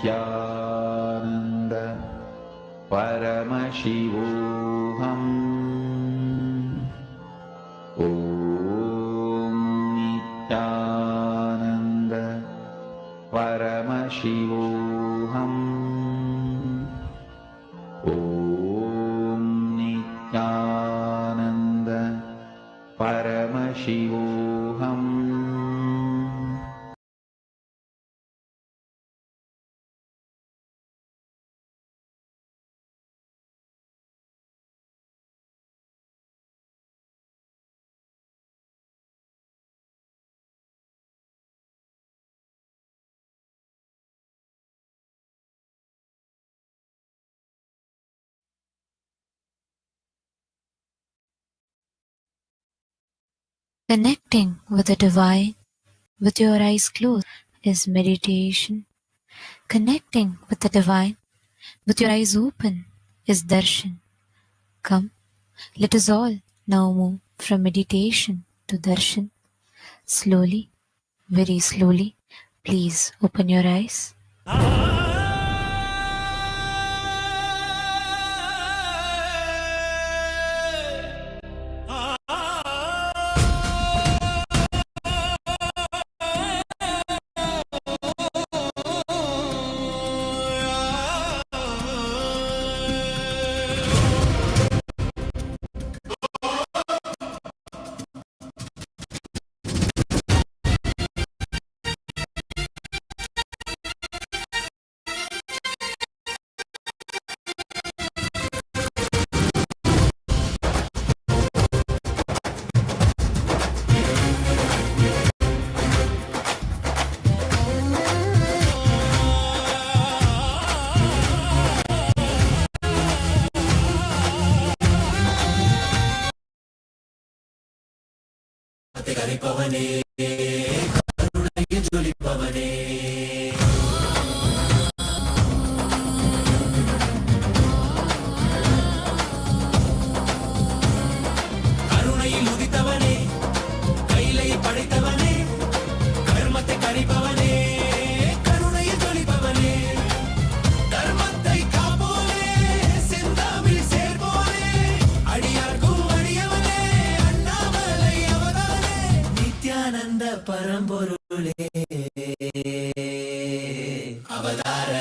Nithyananda Paramashivoham. Om Nithyananda Paramashivoham. Om Nithyananda Paramashivoham. Connecting with the divine with your eyes closed is meditation. Connecting with the divine with your eyes open is darshan. Come, let us all now move from meditation to darshan. Slowly, very slowly, please open your eyes. பரம்பொருளே அவதார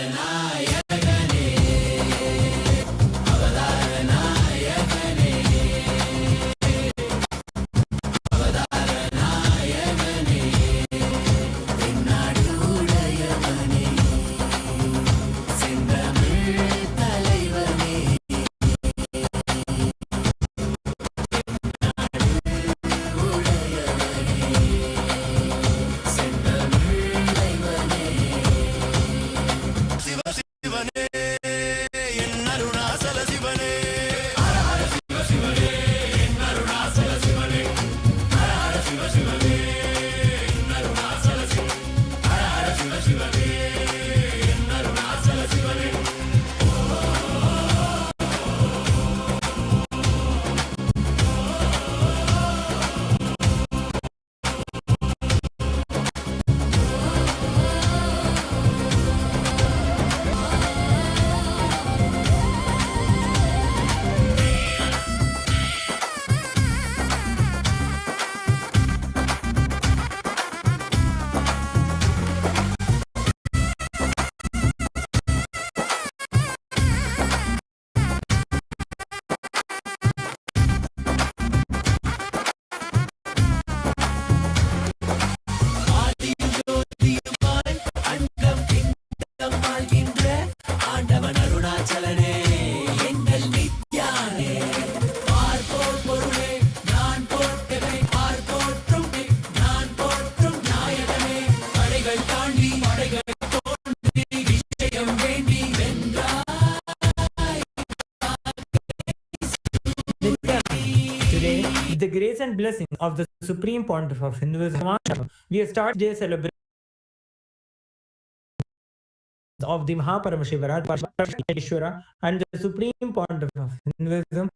With the grace and blessing of the Supreme Pontiff of Hinduism, we have started today's celebration of the Maha Paramashivaratri and the Supreme Pontiff of Hinduism,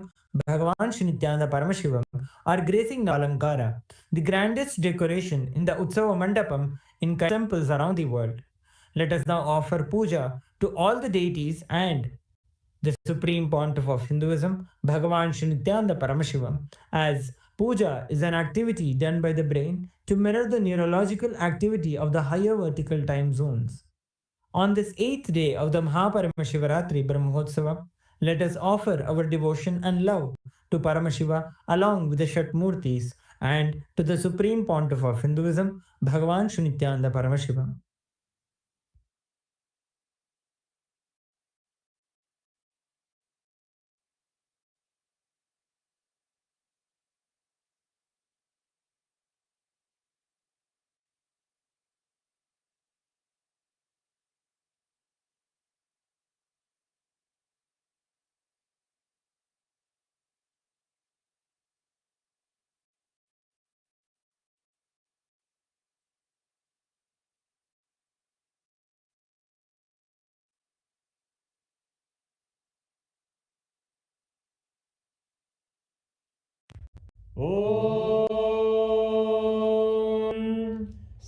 Bhagavan Shri Nithyananda Paramashivam, are gracing Alankara, the grandest decoration in the Utsava Mandapam in temples around the world. Let us now offer puja to all the deities and the Supreme Pontiff of Hinduism, Bhagavan Shri Nithyananda Paramashivam, as puja is an activity done by the brain to mirror the neurological activity of the higher vertical time zones. On this 8th day of the Maha Paramashivaratri Brahmotsavam, let us offer our devotion and love to Paramashiva along with the Shatmurtis and to the Supreme Pontiff of Hinduism, Bhagavan Shri Nithyananda Paramashivam.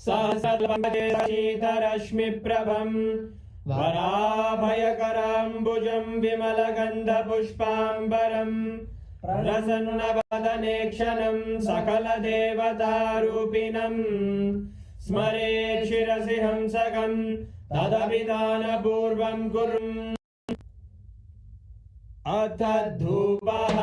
सहस्रशीतरश्मिप्रभं वराभयकराम्बुजं विमलगन्धपुष्पाम्बरं प्रसन्नवदने क्षणं सकलदेवतारूपिणं स्मरेत् शिरसि हंसकं तदभिधानपूर्वं कुर्म अथ धूपः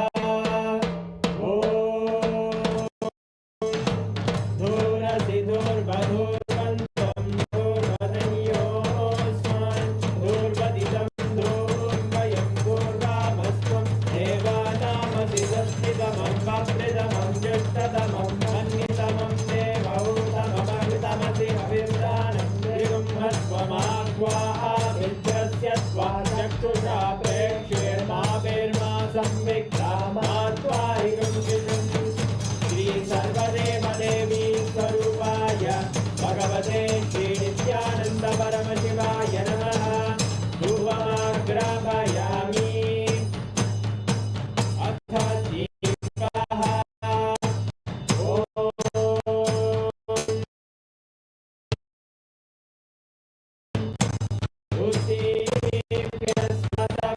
भगवते श्री नित्यानंद परमशिवाय नमः। धूपमाग्रापयामि अथ दीपः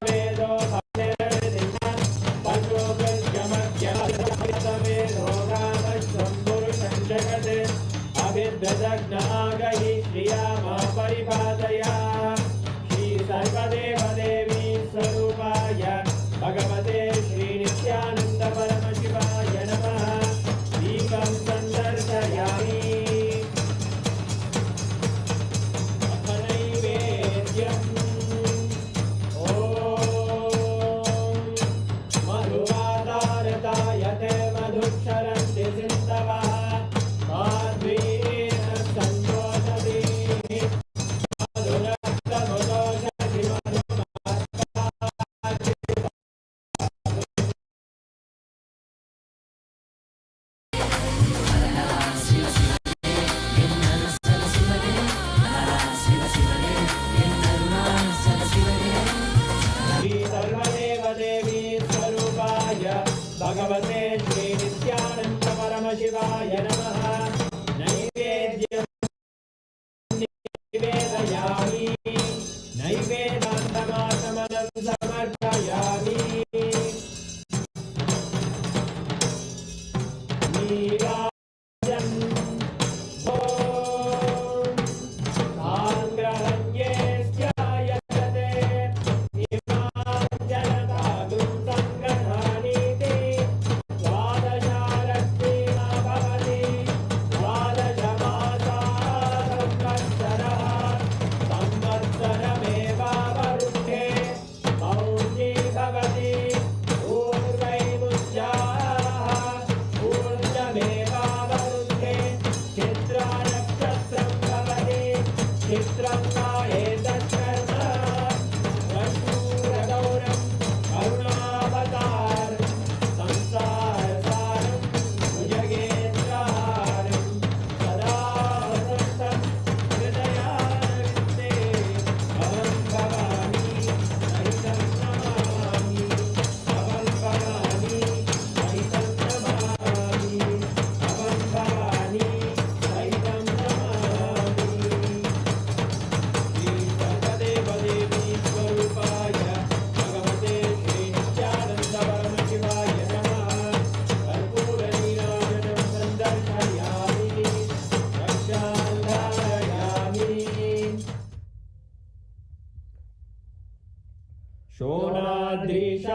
वेदो जगते अभिद्वदग्नागहि श्रिया मा परिपादया श्री सर्वदेव देवी स्वरूपाय भगवते श्री नित्यानंद परमशिवाय नमः। दीपं सन्दर्शयामि अथ नैवेद्यम् ॐ मधुवातारतायते मधुक्षरन्ति सिन्धवः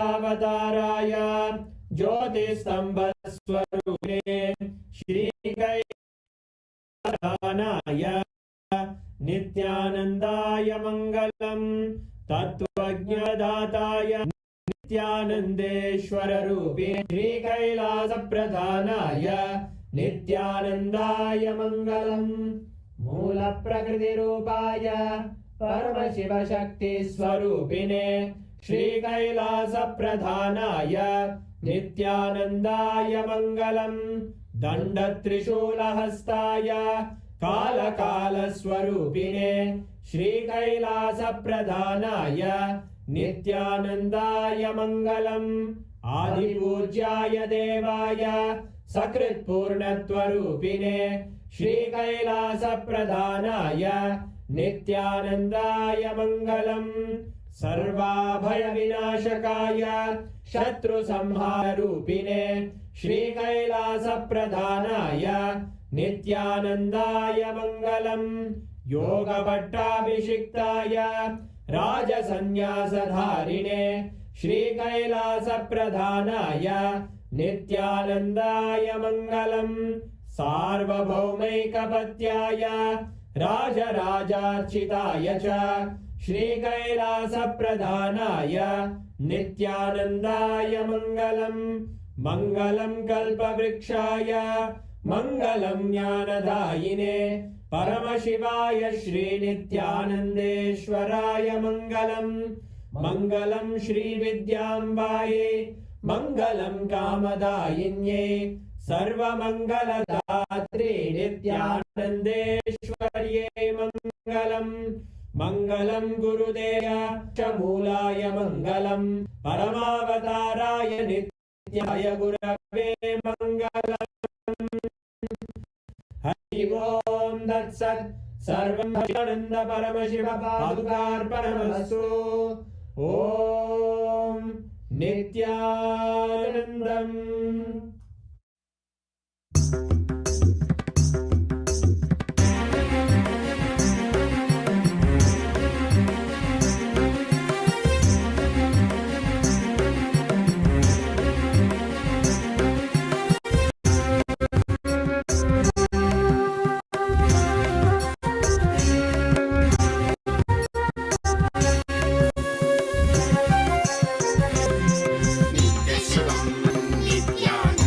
ज्योतिषावताराय ज्योतिस्तम्भस्वरूपिणे श्रीकैलासनाय नित्यानन्दाय मङ्गलम् तत्त्वज्ञदाताय नित्यानन्देश्वररूपिणे श्रीकैलासप्रधानाय नित्यानन्दाय मङ्गलम् मूलप्रकृतिरूपाय परमशिवशक्तिस्वरूपिणे श्रीकैलासप्रधानाय नित्यानन्दाय मङ्गलम् दण्डत्रिशूलहस्ताय कालकालस्वरूपिणे श्रीकैलासप्रधानाय नित्यानन्दाय मङ्गलम् आदिपूज्याय देवाय सकृत्पूर्णत्वरूपिणे श्रीकैलासप्रधानाय नित्यानन्दाय मङ्गलम् सर्वाभयविनाशकाय शत्रुसंहाररूपिणे श्रीकैलासप्रधानाय नित्यानन्दाय मङ्गलम् योगभट्टाभिषिक्ताय राजसन्न्यासधारिणे श्रीकैलासप्रधानाय नित्यानन्दाय मङ्गलम् सार्वभौमैकपत्याय राजराजार्चिताय च श्रीकैलासप्रधानाय नित्यानन्दाय मङ्गलम् मङ्गलं कल्पवृक्षाय मङ्गलं ज्ञानदायिने परमशिवाय श्रीनित्यानन्देश्वराय मङ्गलम् मङ्गलं श्रीविद्याम्बायै मङ्गलं कामदायिन्यै सर्वमङ्गलदात्रे नित्यानन्देश्वर्यै मङ्गलम् मङ्गलं गुरुदेवाय मूलाय मङ्गलं परमावताराय नित्याय गुरवे मङ्गलम् हरि ओं तत्सत् सर्वं सच्चिदानन्द परमशिव पादुकार्पणमस्तु ॐ नित्यानन्दम् Nityashivam Nithyananda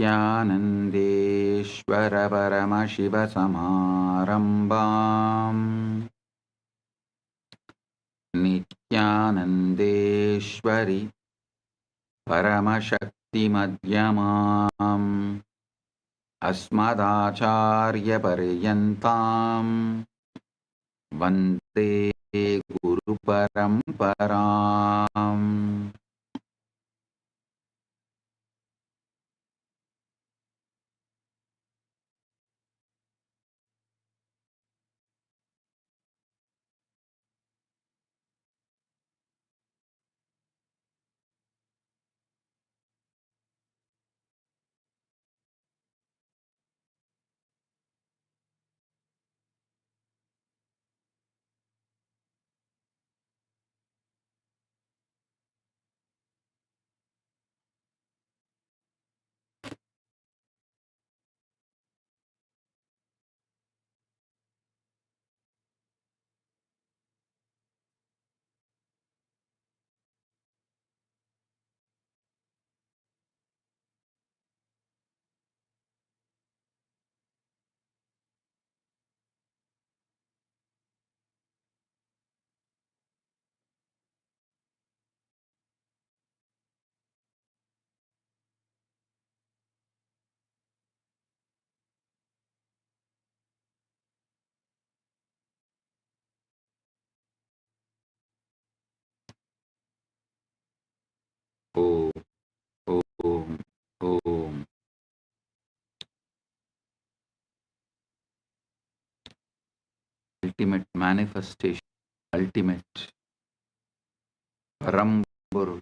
नित्यानन्देश्वर परमशिव समारम्भाम् नित्यानन्देश्वरि परमशक्तिमध्यमाम् अस्मदाचार्यपर्यन्ताम् वन्दे गुरुपरम्पराम् Om, Om, Om. Ultimate manifestation, ultimate Parampurul,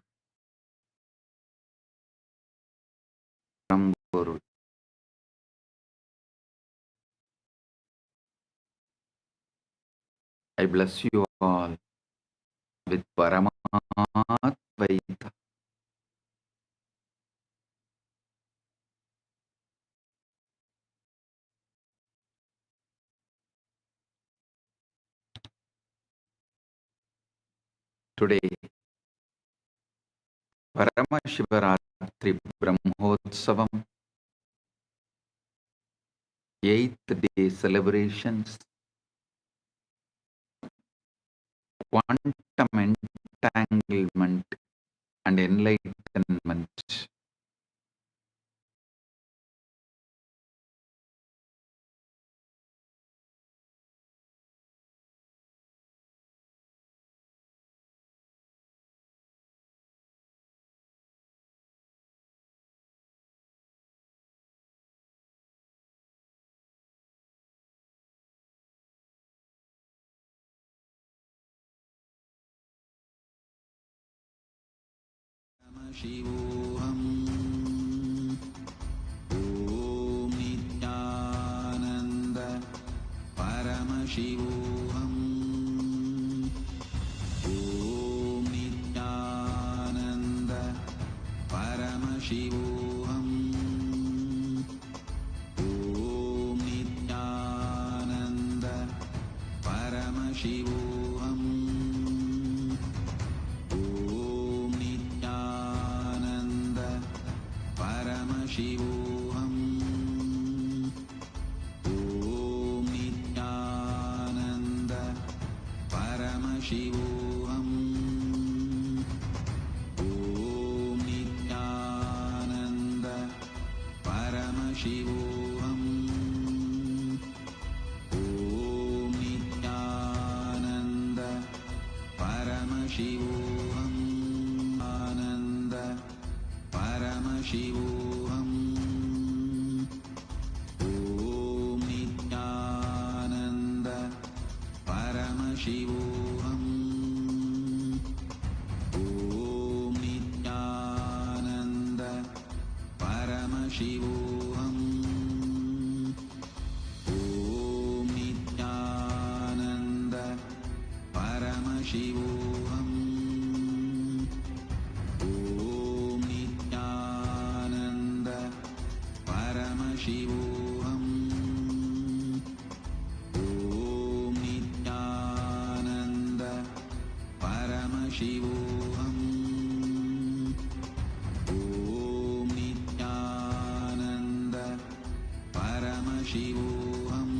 Parampurul. I bless you all with Paramatvaita. Today, Paramashivaratri Brahmotsavam, 8th day celebrations, quantum entanglement and enlightenment. Paramashivoham. Om Nithyananda Paramashivoham. Om Nithyananda Paramashivoham. Om Nithyananda Paramashivoham. Om Nithyananda Paramashivoham. Om Nithyananda Paramashivoham. Om Nithyananda Paramashivoham. Om Nithyananda Paramashivoham. Ananda Paramashivoham. Om Nithyananda Paramashivoham. Om Nithyananda Paramashivoham. Om Nithyananda Paramashivoham. Om Nithyananda Paramashivoham. Om Nithyananda Paramashivoham. Om Nithyananda Paramashivoham.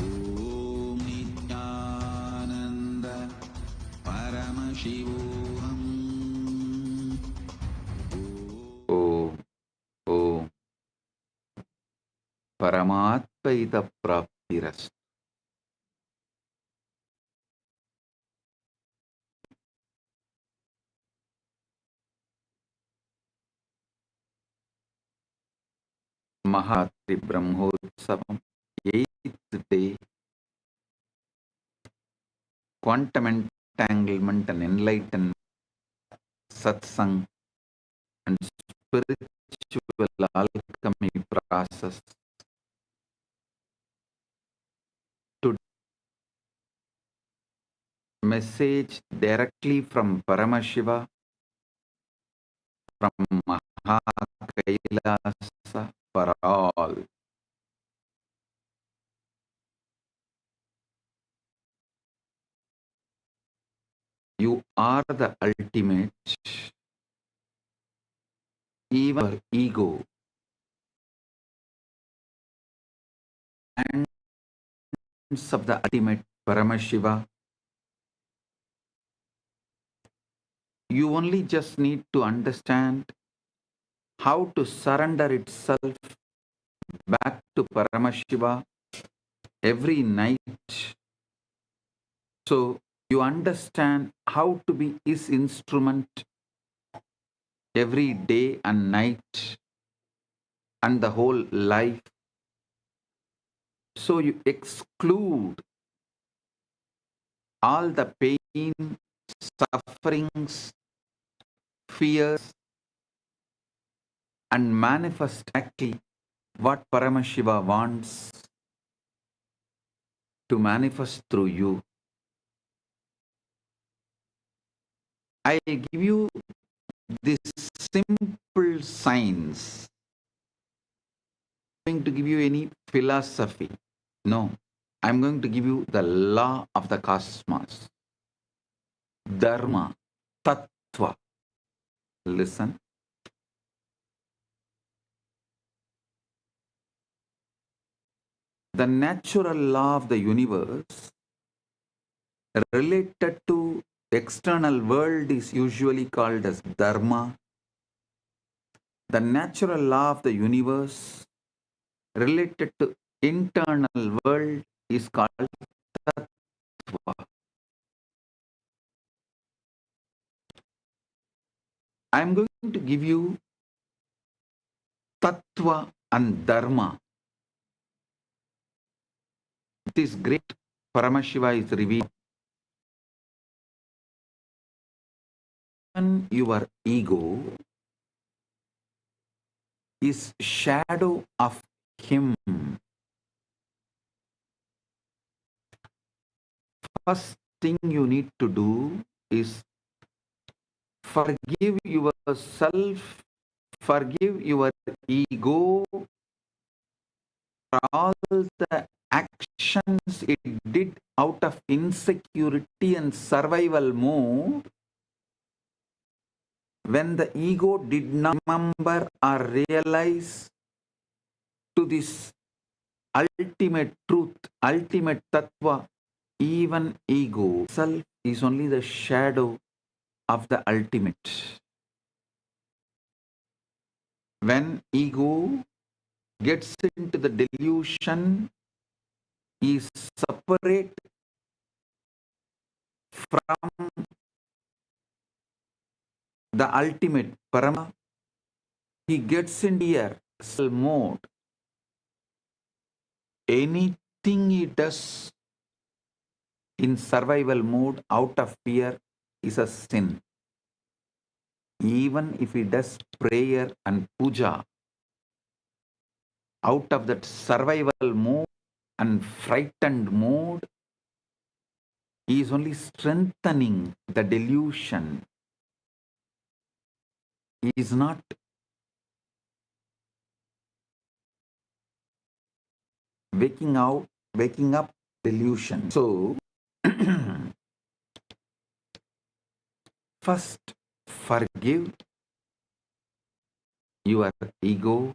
Om Nithyananda Paramashivoham. Om Om Paramatpaita Praptiras. Maha Brahmotsavam, 8th day, quantum entanglement and enlightenment, Satsang and spiritual alchemy process. To message directly from Paramashiva, from Maha Kailasa for all. You are the ultimate. Even our ego and of the ultimate Paramashiva, you only just need to understand how to surrender itself back to Paramashiva every night. So you understand how to be his instrument every day and night and the whole life. So you exclude all the pain, sufferings, fears, and manifest exactly what Paramashiva wants to manifest through you. I give you this simple science. I'm going to give you any philosophy. No, I'm going to give you the law of the cosmos. Dharma, Tattva. Listen. The natural law of the universe related to external world is usually called as Dharma. The natural law of the universe related to internal world is called Tattva. I'm going to give you Tattva and Dharma. This great Paramashiva is revealed. Your ego is shadow of him. First thing you need to do is forgive yourself, forgive your ego for all the actions it did out of insecurity and survival mode when the ego did not remember or realize to this ultimate truth, ultimate tattva. Even ego self is only the shadow of the ultimate. When ego gets into the delusion, is separate from the ultimate Parama. He gets in here mode. Anything he does in survival mode out of fear is a sin. Even if he does prayer and puja out of that survival mode and frightened mode, he is only strengthening the delusion. He is not waking up delusion. So first forgive your ego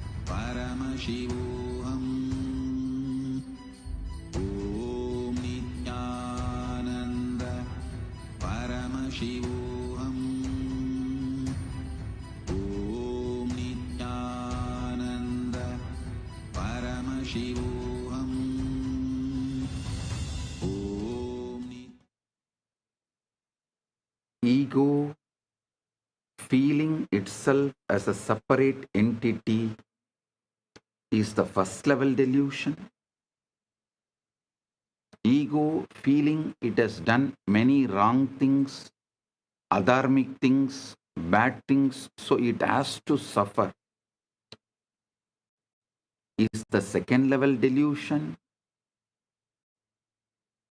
Paramashivoham. Om Nithyananda Paramashivoham. Om Nithyananda Paramashivoham. Om Ego feeling itself as a separate entity is the first level delusion. Ego feeling it has done many wrong things, adharmic things, bad things, so it has to suffer, is the second level delusion.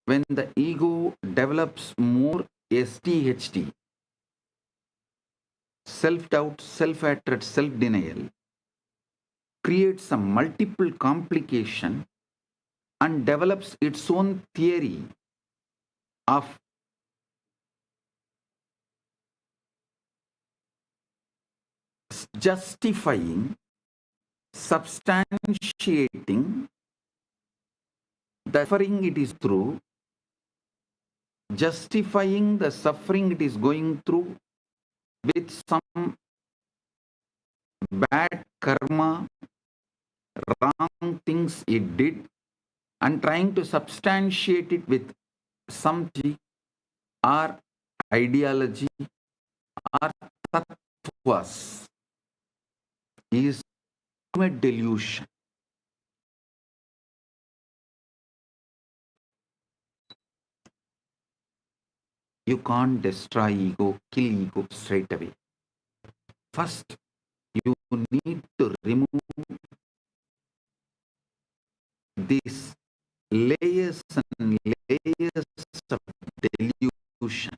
When the ego develops more SDHD, self-doubt, self-hatred, self-denial, creates a multiple complication and develops its own theory of justifying, substantiating the suffering it is through, justifying the suffering it is going through with some bad karma, wrong things it did, and trying to substantiate it with some or ideology or tattvas is ultimate delusion. You can't destroy ego, kill ego straight away. First, you need to remove these layers and layers of delusion.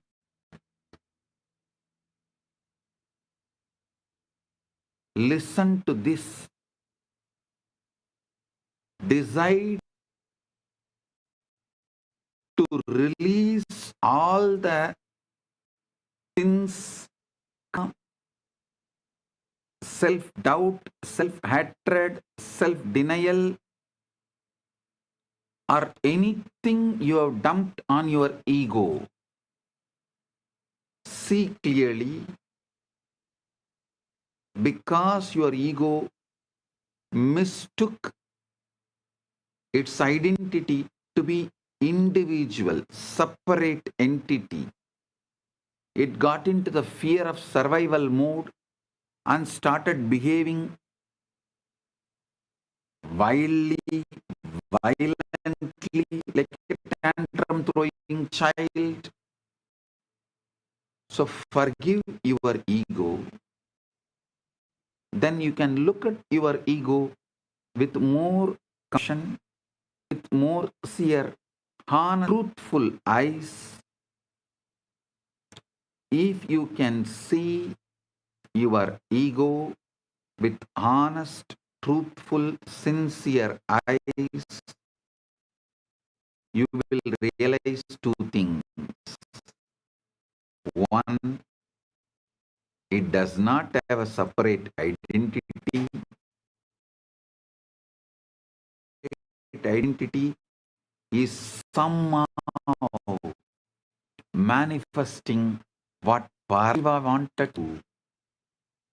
Listen to this. Decide to release all the sins, self-doubt, self-hatred, self-denial, or anything you have dumped on your ego. See clearly, because your ego mistook its identity to be individual, separate entity. It got into the fear of survival mode and started behaving wildly, violently, like a tantrum throwing child. So forgive your ego. Then you can look at your ego with more compassion, with more sincere, honest, truthful eyes. If you can see your ego with honest, truthful, sincere eyes, you will realize two things. One, it does not have a separate identity. Identity is somehow manifesting what Paramashiva wanted to,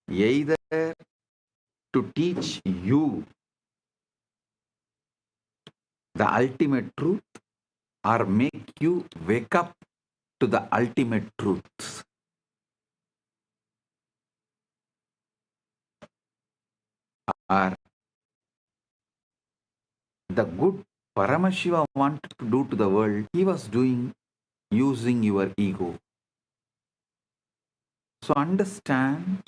either to teach you the ultimate truth or make you wake up to the ultimate truth. Or the good Paramashiva wanted to do to the world, he was doing using your ego. So understand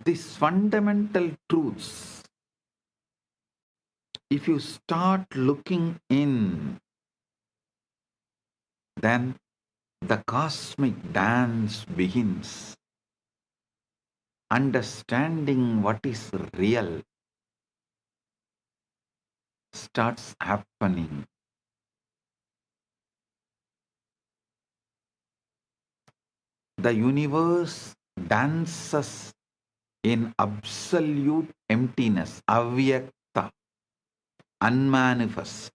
these fundamental truths. If you start looking in, then the cosmic dance begins. Understanding what is real starts happening. The universe dances in absolute emptiness, avyakta, unmanifest.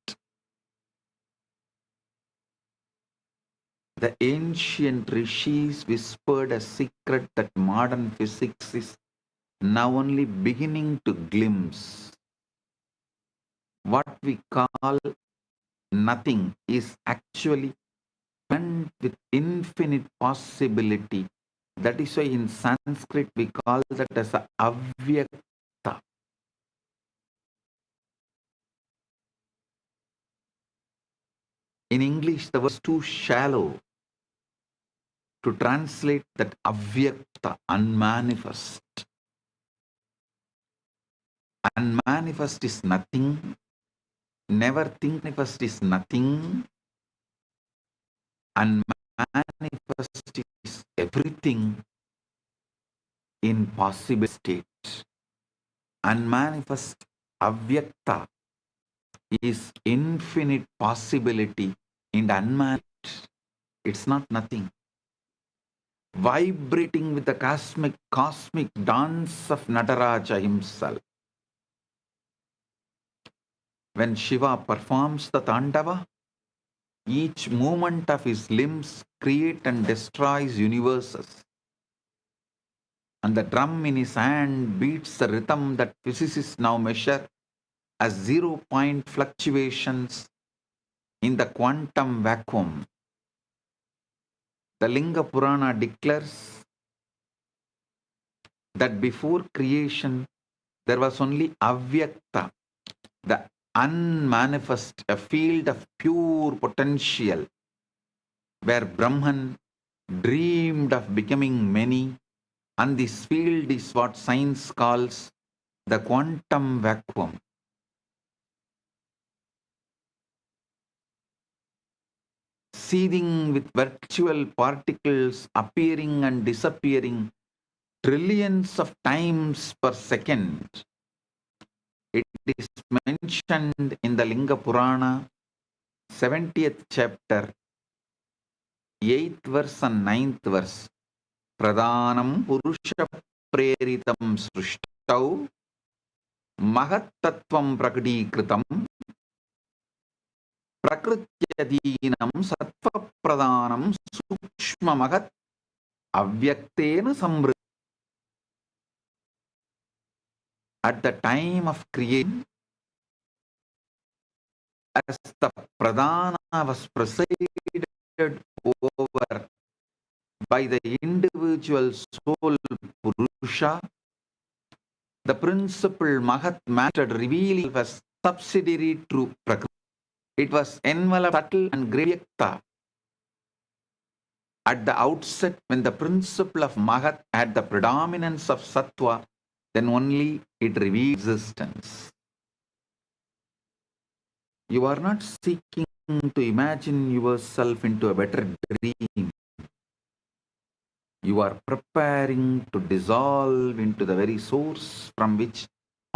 The ancient rishis whispered a secret that modern physics is now only beginning to glimpse. What we call nothing is actually blend with infinite possibility. That is why in Sanskrit we call that as a avyakta. In English, the word is too shallow to translate that avyakta, unmanifest. Unmanifest is nothing. Never think manifest is nothing. Unmanifest is everything in possible state. Unmanifest, avyakta, is infinite possibility in unmanifest. It's not nothing. Vibrating with the cosmic dance of Nataraja himself. When Shiva performs the Tandava, each movement of his limbs creates and destroys universes. And the drum in his hand beats the rhythm that physicists now measure as 0-point fluctuations in the quantum vacuum. The Linga Purana declares that before creation there was only avyakta, the unmanifest, a field of pure potential, where Brahman dreamed of becoming many, and this field is what science calls the quantum vacuum. Seething with virtual particles appearing and disappearing trillions of times per second. It is mentioned in the Linga Purana, 70th chapter, 8th verse and 9th verse. Pradhanam Purusha Preritam Srishtau Mahattattvam Prakadikritam Prakrityadinam Sattva Pradhanam Sukshma Mahat Avyaktena Samvriddhi. At the time of creation, as the Pradhana was presided over by the individual soul Purusha, the principle Mahat matter revealed was subsidiary to Prakriti. It was enveloped subtle and Gravyakta. At the outset, when the principle of Mahat had the predominance of Sattva, then only it revealed existence. You are not seeking to imagine yourself into a better dream. You are preparing to dissolve into the very source from which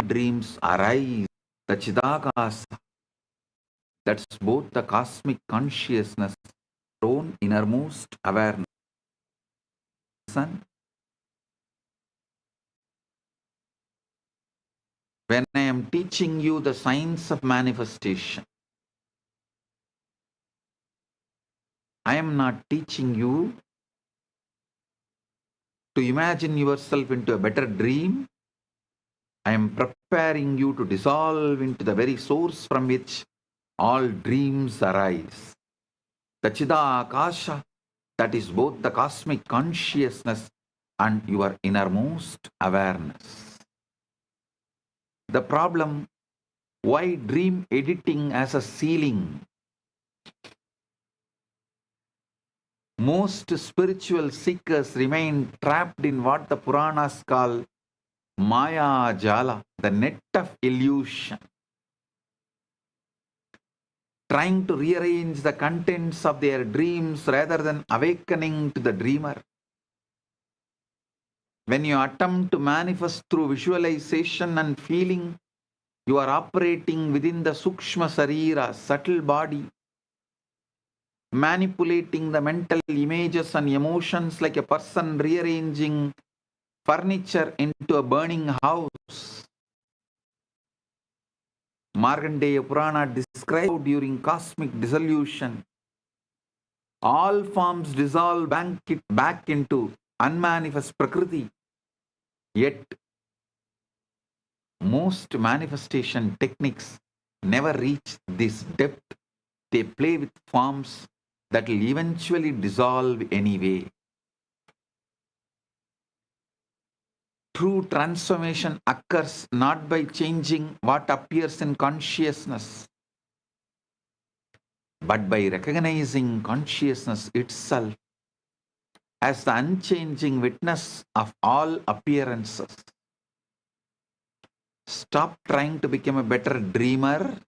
dreams arise, the Chidakasa. That's both the cosmic consciousness, your own innermost awareness. When I am teaching you the science of manifestation, I am not teaching you to imagine yourself into a better dream. I am preparing you to dissolve into the very source from which all dreams arise. The Chidakasha, that is both the cosmic consciousness and your innermost awareness. The problem, why dream editing as a ceiling? Most spiritual seekers remain trapped in what the Puranas call Maya Jala, the net of illusion, trying to rearrange the contents of their dreams rather than awakening to the dreamer. When you attempt to manifest through visualization and feeling, you are operating within the Sukshma Sarira, subtle body, manipulating the mental images and emotions like a person rearranging furniture into a burning house. Markandeya Purana described during cosmic dissolution, all forms dissolve back into unmanifest Prakriti. Yet, most manifestation techniques never reach this depth. They play with forms that will eventually dissolve anyway. True transformation occurs not by changing what appears in consciousness, but by recognizing consciousness itself as the unchanging witness of all appearances. Stop trying to become a better dreamer.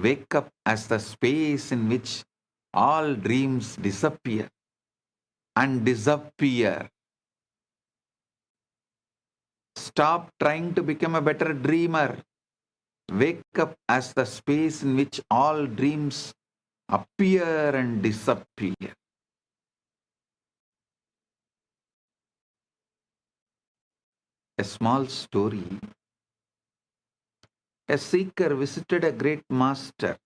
Wake up as the space in which all dreams disappear and disappear. Stop trying to become a better dreamer. Wake up as the space in which all dreams appear and disappear. A small story. A seeker visited a great master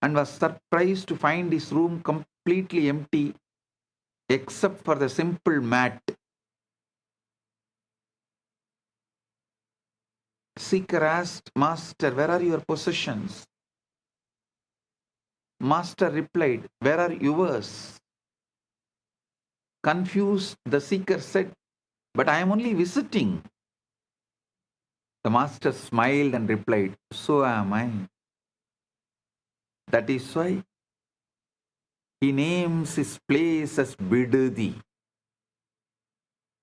and was surprised to find his room completely empty except for the simple mat. Seeker asked, "Master, where are your possessions?" Master replied, "Where are yours?" Confused, the seeker said, "But I am only visiting." The master smiled and replied, "So am I. That is why he names his place as Bidadi."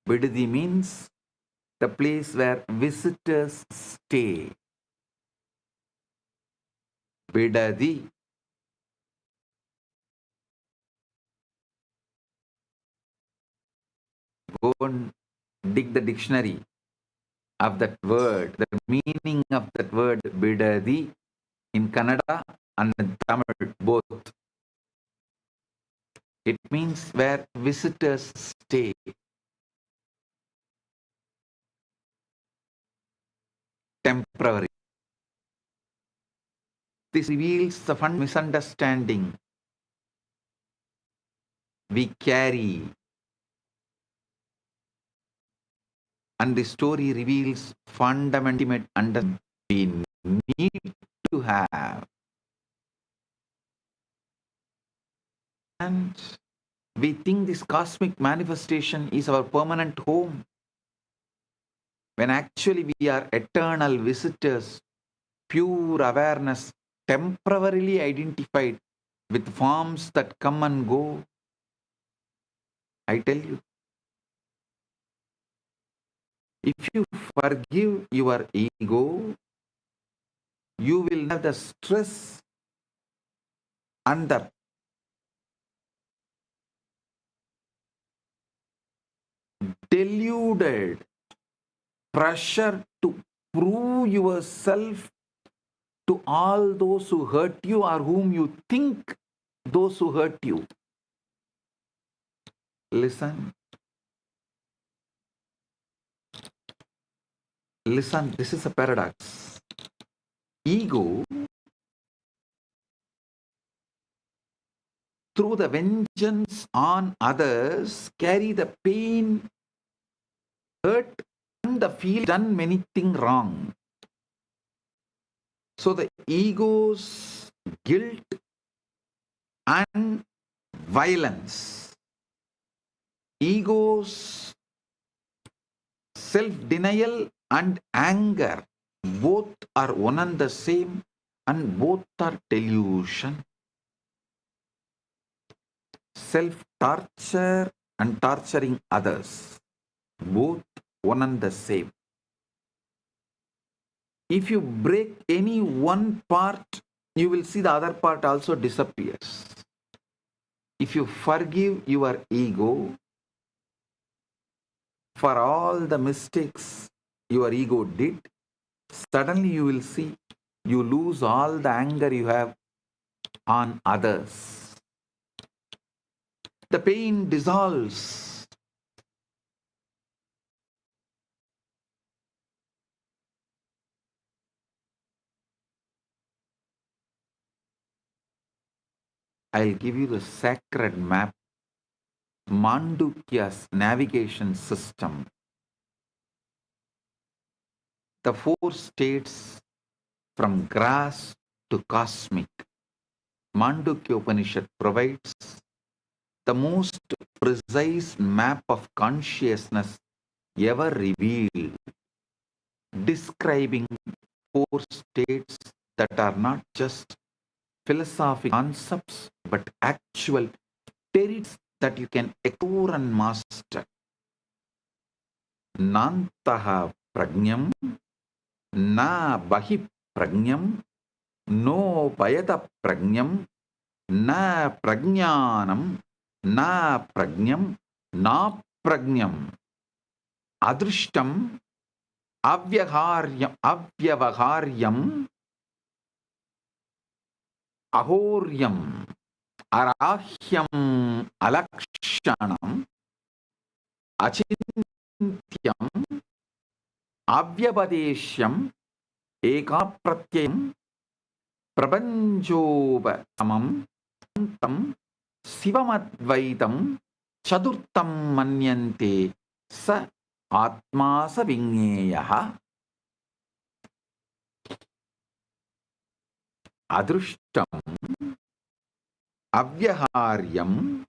Bidadi means the place where visitors stay. Bidadi. Go and dig the dictionary of that word, the meaning of that word Bidadi in Kannada and in Tamil both. It means where visitors stay. Temporary. This reveals the fundamental misunderstanding we carry. And the story reveals fundamental understanding we need to have. And we think this cosmic manifestation is our permanent home, when actually we are eternal visitors, pure awareness, temporarily identified with forms that come and go. I tell you, if you forgive your ego, you will have the stress and the deluded pressure to prove yourself to all those who hurt you or whom you think those who hurt you. Listen. Listen, this is a paradox. Ego, through the vengeance on others, carry the pain, hurt, and the feel done many things wrong. So the ego's guilt and violence, ego's self-denial and anger, both are one and the same, and both are delusion. Self-torture and torturing others, both one and the same. If you break any one part, you will see the other part also disappears. If you forgive your ego for all the mistakes your ego did, suddenly you will see you lose all the anger you have on others. The pain dissolves I'll give you the sacred map, Mandukya's navigation system. The 4 states from grass to cosmic. Mandukya Upanishad provides the most precise map of consciousness ever revealed, describing 4 states that are not just philosophical concepts but actual territories that you can explore and master. Nantaha prajnam, na bahi prajnam, no payata prajnam, na prajnanam, na prajnam, na prajnam. Adrishtam, avyavaharyam, ahoryam, arahyam, alakshanam, achintyam, avyabadeshyam, ekapratyam, prapanjopasamam, tam, sivamadvaitam, chaturtam manyante, sa atma sa vingeyaha. Adrushtam, avyaharyam,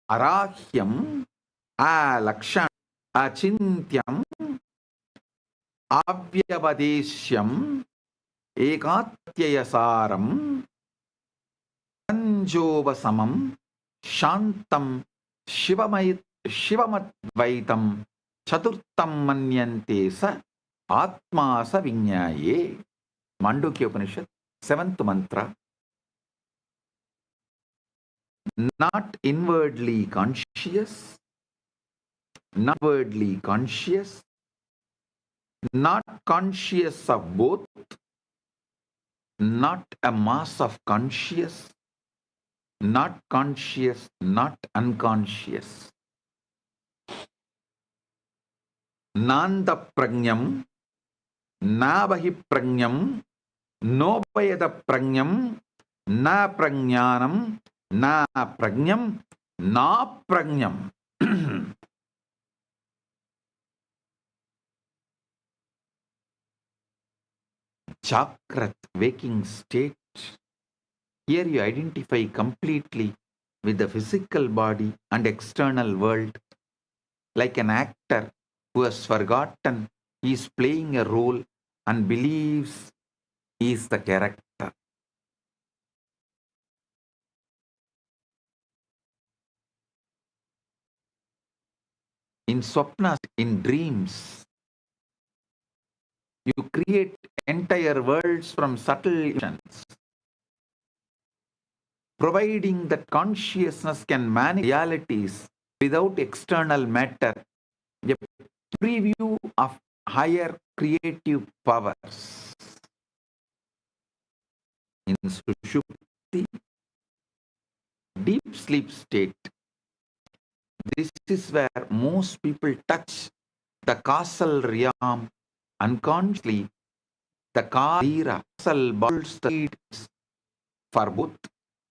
arahyam, alakshanam, achintyam, avyavadesyam, ekatyayasaram, panjovasamam, shantam, shivamadvaitam, chaturtam manyante sa atma sa vinyaye. Mandukya Upanishad, 7th mantra. Not inwardly conscious, not outwardly conscious, not conscious of both, not a mass of conscious, not conscious, not unconscious. Nanda prajnam, nabahi prajnam, no payada prajnam, na prajnanam, na prajnam, na prajnam. Chakrat, waking state. Here you identify completely with the physical body and external world, like an actor who has forgotten he is playing a role and believes he is the character. In swapnas, in dreams, you create entire worlds from subtle illusions, providing that consciousness can manage realities without external matter, a preview of higher creative powers. In Sushupti, deep sleep state, this is where most people touch the causal realm unconsciously. The causal bolts the leads for both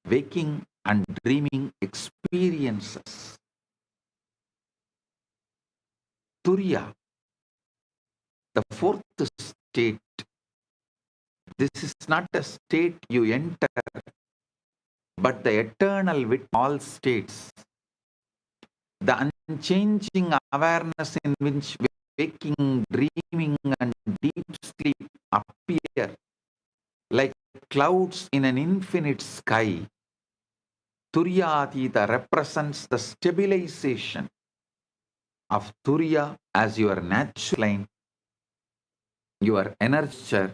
waking and dreaming experiences. Turiya, the 4th state. This is not a state you enter, but the eternal with all states. The unchanging awareness in which waking, dreaming, and deep sleep appear like clouds in an infinite sky. Turyatita represents the stabilization of Turiya as your natural line, your energy,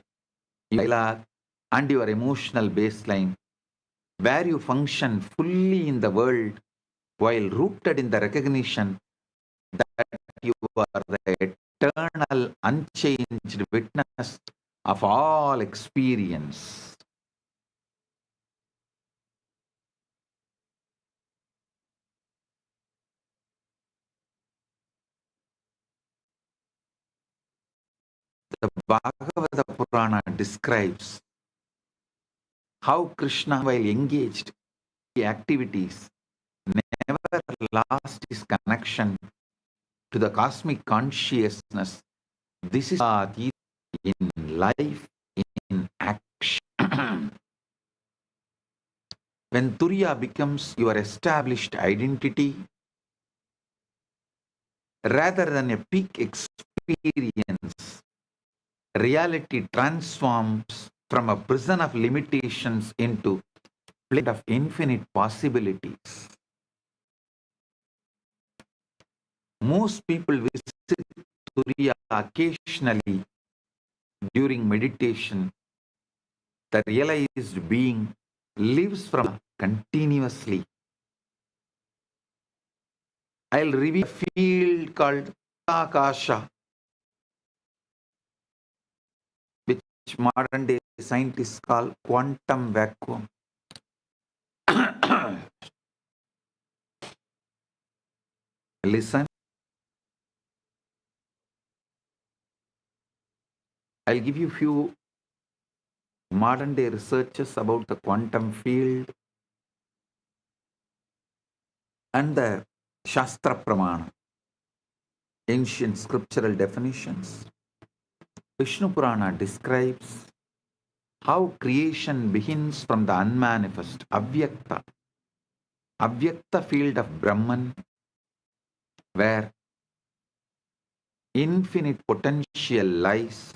your and your emotional baseline, where you function fully in the world while rooted in the recognition that you are the eternal, unchanged witness of all experience. The Bhagavata Purana describes how Krishna, while engaged activities never lost his connection to the cosmic consciousness. This is in life, in action. When Turiya becomes your established identity, rather than a peak experience, reality transforms from a prison of limitations into a plane of infinite possibilities. Most people visit Turiya occasionally during meditation. The realized being lives from continuously. I'll reveal a field called Akasha, which modern day scientists call quantum vacuum. Listen, I'll give you few modern day researches about the quantum field and the Shastra Pramana, ancient scriptural definitions. Vishnu Purana describes how creation begins from the unmanifest, Avyakta field of Brahman, where infinite potential lies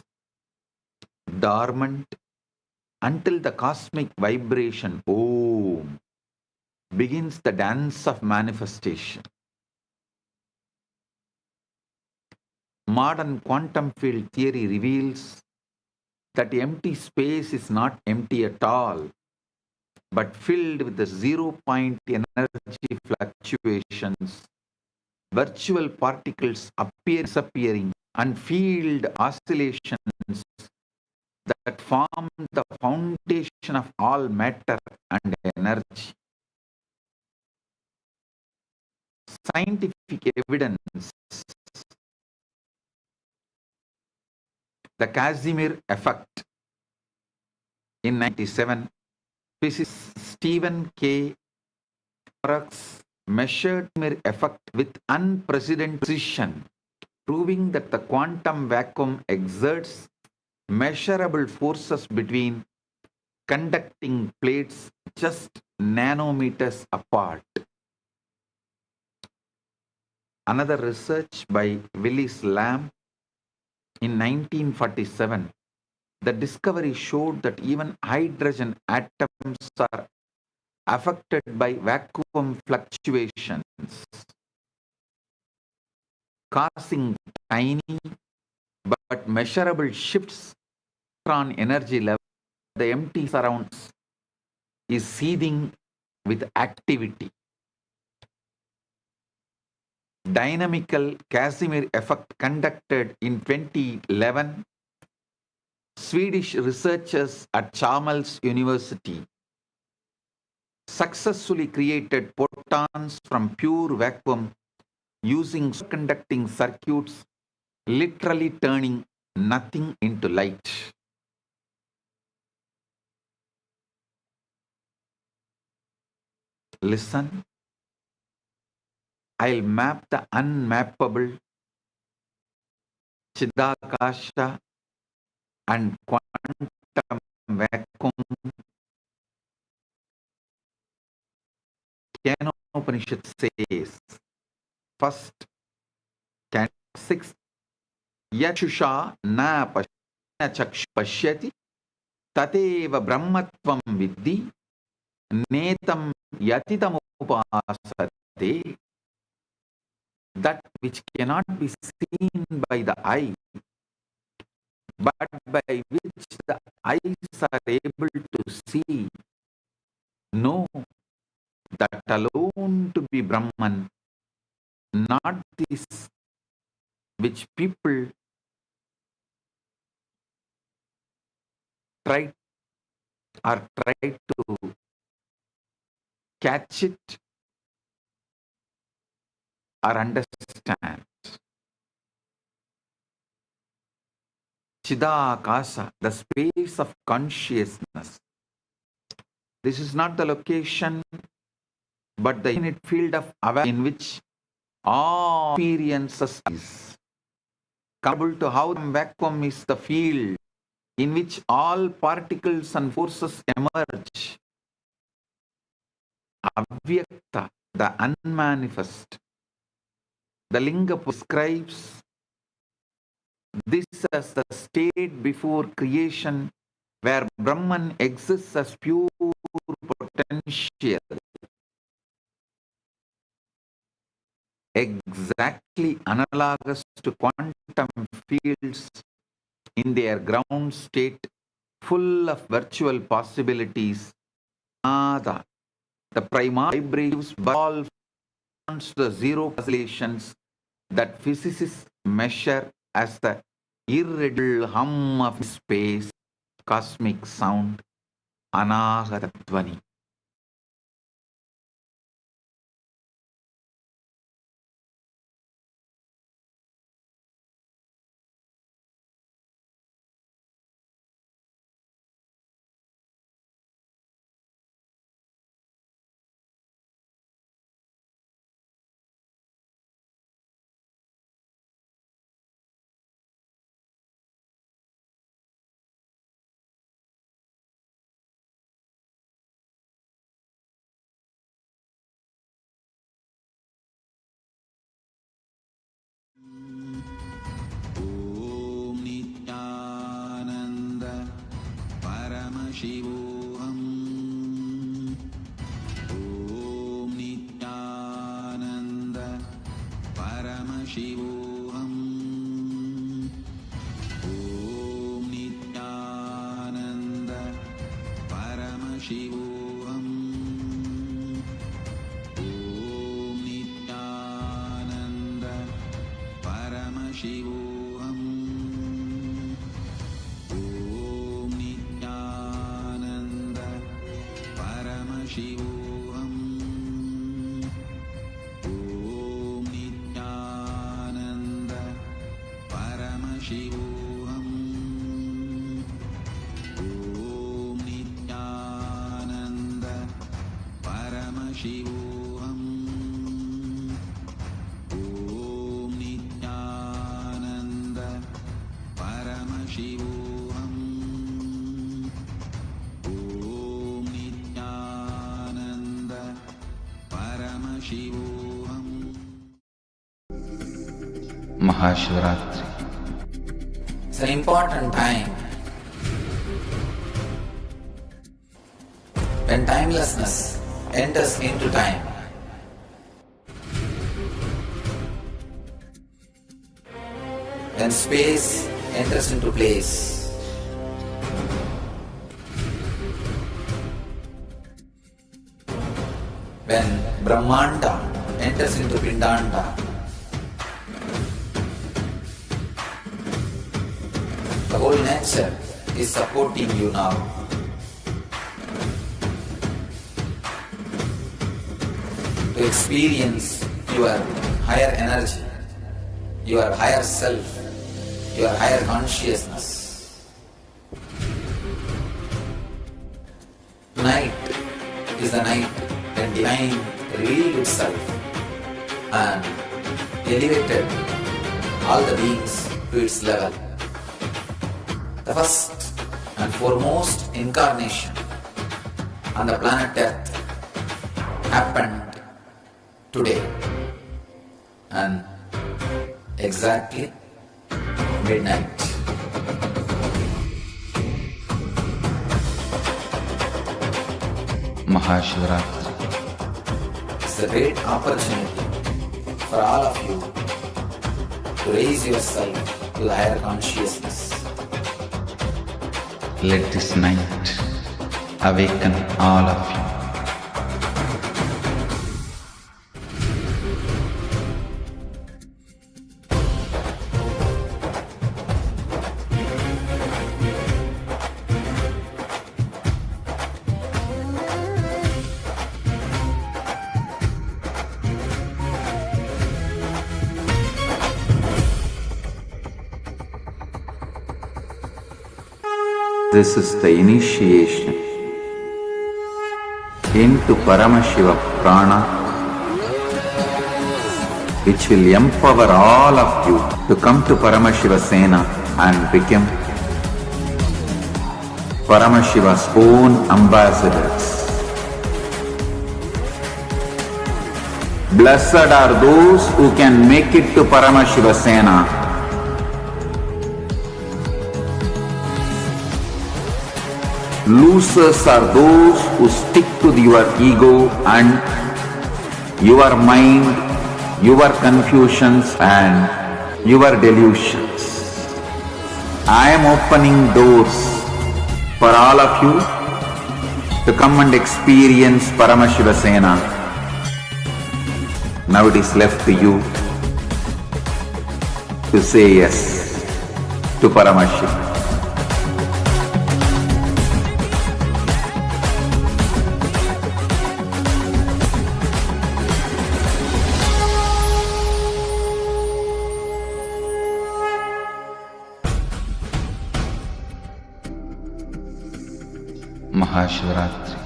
dormant until the cosmic vibration Om begins the dance of manifestation. Modern quantum field theory reveals that empty space is not empty at all, but filled with the zero-point energy fluctuations, virtual particles disappearing, and field oscillations that form the foundation of all matter and energy. Scientific evidence, the Casimir effect. In 1997, physicist Stephen K. Hawking measured Casimir effect with unprecedented precision, proving that the quantum vacuum exerts measurable forces between conducting plates just nanometers apart. Another research by Willis Lamb in 1947, the discovery showed that even hydrogen atoms are affected by vacuum fluctuations, causing tiny but measurable shifts in energy level. The empty surrounds is seething with activity. Dynamical Casimir effect conducted in 2011, Swedish researchers at Chalmers University successfully created photons from pure vacuum using superconducting circuits, literally turning nothing into light. Listen, I'll map the unmappable, Chidakasha and quantum vacuum. Upanishad says, first, can 6, Yachusha na pashyati tateva brahmatvam vidhi netam yatitam upasate. That which cannot be seen by the eye, but by which the eyes are able to see, know that alone to be Brahman, not this which people try to catch it or understand. Chidakasa, the space of consciousness. This is not the location but the infinite field of awareness in which all experiences is. Comparable to how the vacuum is the field in which all particles and forces emerge. Avyakta, the unmanifest. The Linga prescribes this as the state before creation where Brahman exists as pure potential. Exactly analogous to quantum fields in their ground state, full of virtual possibilities. Nada, the primary vibrations all the zero oscillations that physicists measure as the irreducible hum of space, cosmic sound, anahata dhvani. Om Nithyananda Paramashivoham. Om Nithyananda Paramashivoham. Om Nithyananda Paramashivoham. Om Nithyananda Paramashivoham. Om Nithyananda Paramashivoham. Om Nithyananda Paramashivoham. Om Nithyananda Paramashivoham. Om Nithyananda Paramashivoham. Om Nithyananda Paramashivoham. Maha Shivaratri. It's an important time when timelessness enters into time. When space enters into place. When Brahmanda enters into Pindanda. The whole nature is supporting you now. To experience your higher energy, your higher self, your higher consciousness. Tonight is the night when divine revealed itself and elevated all the beings to its level. The first and foremost incarnation on the planet Earth happened today and exactly midnight. Maha Shivaratri. It's a great opportunity for all of you to raise yourself to the higher consciousness. Let this night awaken all of you. This is the initiation into Paramashivam. prana, which will empower all of you to come to Paramashiva Sena and become Paramashiva's own ambassadors. Blessed are those who can make it to Paramashiva Sena. Losers are those who stick to your ego and your mind, your confusions and your delusions. I am opening doors for all of you to come and experience Paramashiva Sena. Now it is left to you to say yes to Paramashiva. Maha Shivaratri.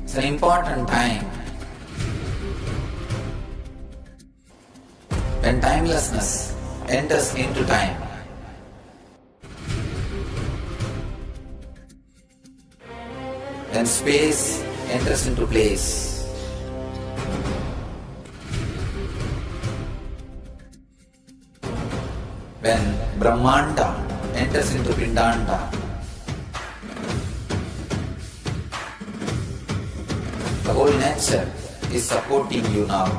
It's an important time when timelessness enters into time. When space enters into place. When Brahmanda enters into Pindanda. The whole nature is supporting you now.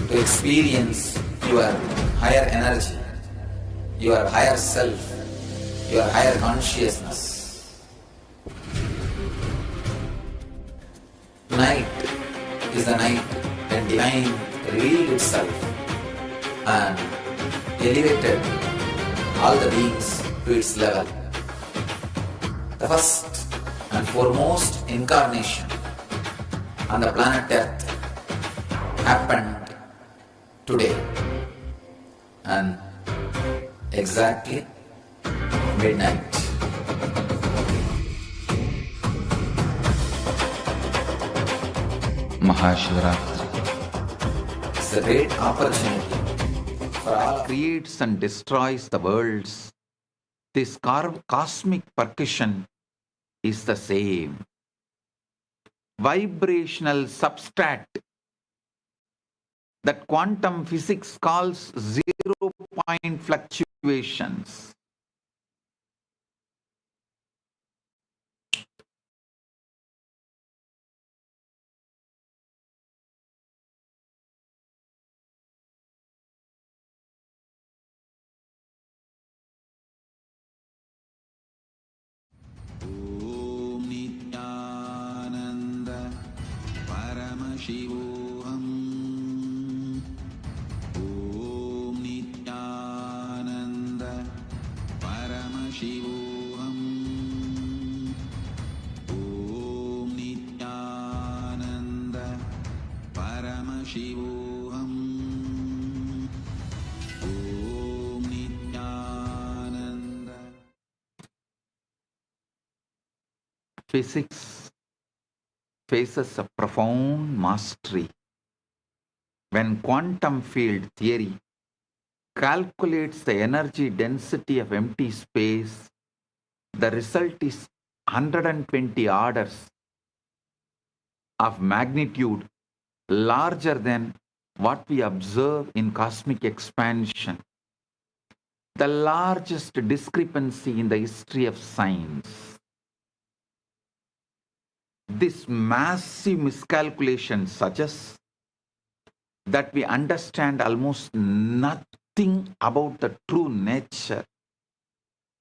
To experience your higher energy, your higher self, your higher consciousness. Tonight is the night when divine revealed itself and elevated all the beings to its level. The first and foremost incarnation on the planet Earth happened today and exactly midnight. Maha Shivaratri. It's a great opportunity for all. Creates and destroys the worlds. This cosmic percussion is the same. Vibrational substrat that quantum physics calls zero-point fluctuations. Om Nithyananda Paramashivoham. Om Nithyananda Paramashivoham. Om Nithyananda Paramashivoham. Om Nithyananda. Physics faces a profound mastery when quantum field theory calculates the energy density of empty space. The result is 120 orders of magnitude larger than what we observe in cosmic expansion, the largest discrepancy in the history of science. This massive miscalculation suggests that we understand almost nothing about the true nature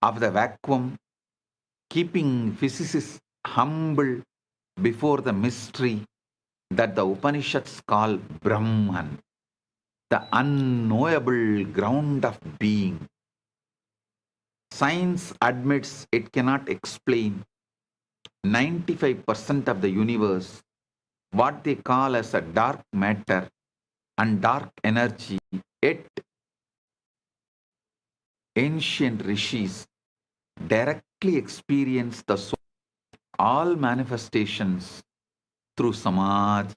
of the vacuum, keeping physicists humble before the mystery that the Upanishads call Brahman, the unknowable ground of being. Science admits it cannot explain 95% of the universe, what they call as a dark matter and dark energy. Yet ancient rishis direct directly experience the soul, all manifestations through samadhi.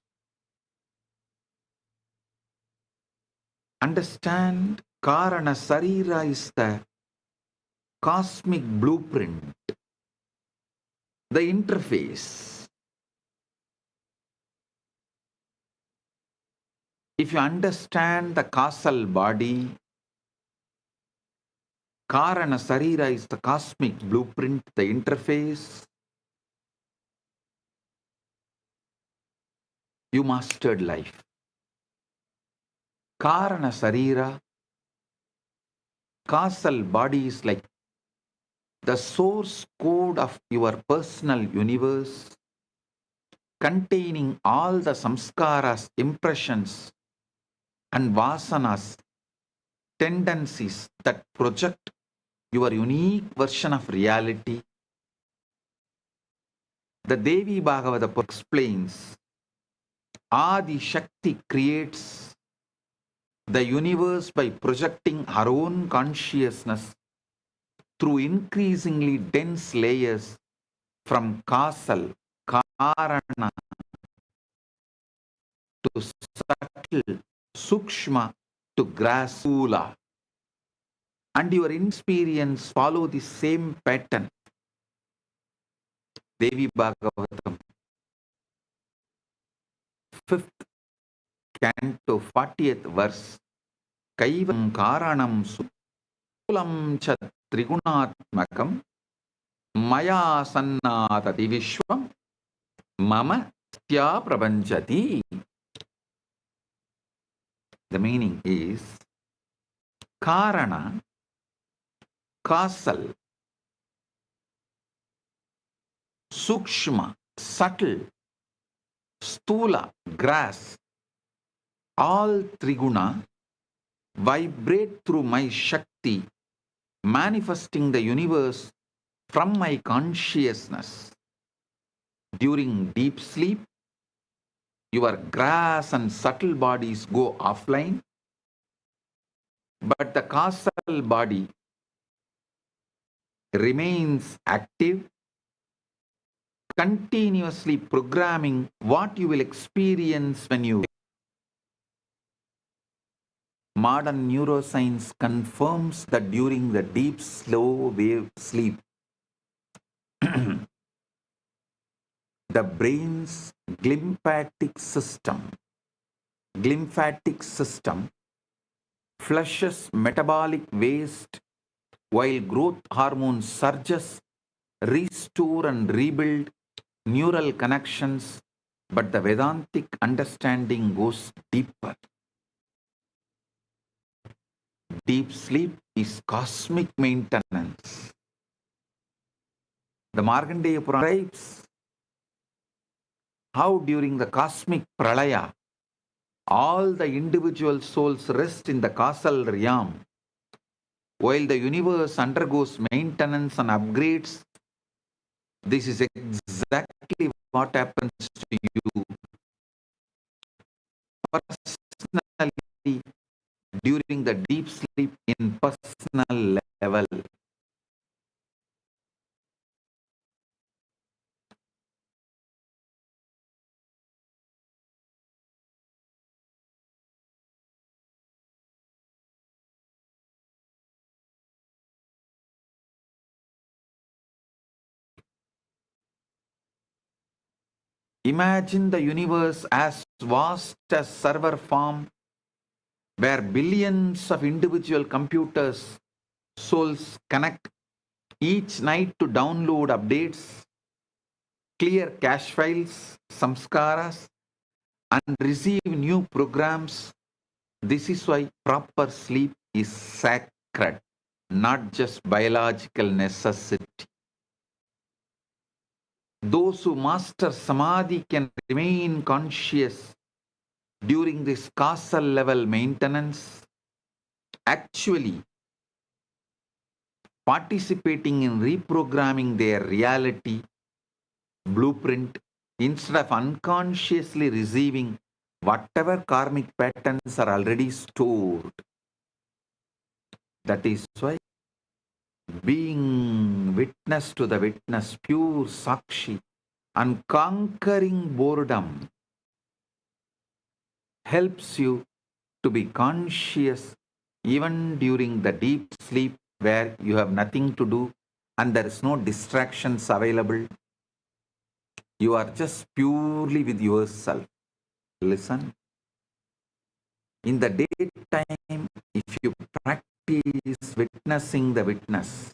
Understand, Karana Sarira is the cosmic blueprint, the interface. If you understand the causal body, Karana Sarira is the cosmic blueprint, the interface, you mastered life. Karana Sarira, causal body is like the source code of your personal universe, containing all the samskaras, impressions, and vasanas, tendencies that project your unique version of reality. The Devi Bhagavata explains, Adi Shakti creates the universe by projecting her own consciousness through increasingly dense layers from causal, karana, to subtle, sukshma, to grasula. And your experience follow the same pattern. Devi Bhagavatam, 5th canto, 40th verse. Kaivam karanam sulam cha trigunatmakam maya sannatati vishwam mama tya prapanchati. The meaning is, Karana, causal, sukshma, subtle, stula, grass, all triguna vibrate through my Shakti, manifesting the universe from my consciousness. During deep sleep, your grass and subtle bodies go offline, but the causal body remains active, continuously programming what you will experience when you wake. Modern neuroscience confirms that during the deep, slow wave sleep, the brain's glymphatic system flushes metabolic waste while growth hormone surges, restore and rebuild neural connections, but the Vedantic understanding goes deeper. Deep sleep is cosmic maintenance. The Markandeya Purana describes how during the cosmic pralaya, all the individual souls rest in the causal realm, while the universe undergoes maintenance and upgrades. This is exactly what happens to you personally during the deep sleep in personal level. Imagine the universe as vast as server farm, where billions of individual computers souls connect each night to download updates, clear cache files, samskaras, and receive new programs. This is why proper sleep is sacred, not just biological necessity. Those who master samadhi can remain conscious during this causal level maintenance, actually participating in reprogramming their reality blueprint instead of unconsciously receiving whatever karmic patterns are already stored. That is why being witness to the witness, pure Sakshi, and conquering boredom helps you to be conscious even during the deep sleep where you have nothing to do and there is no distractions available. You are just purely with yourself. Listen. In the daytime, if you practice witnessing the witness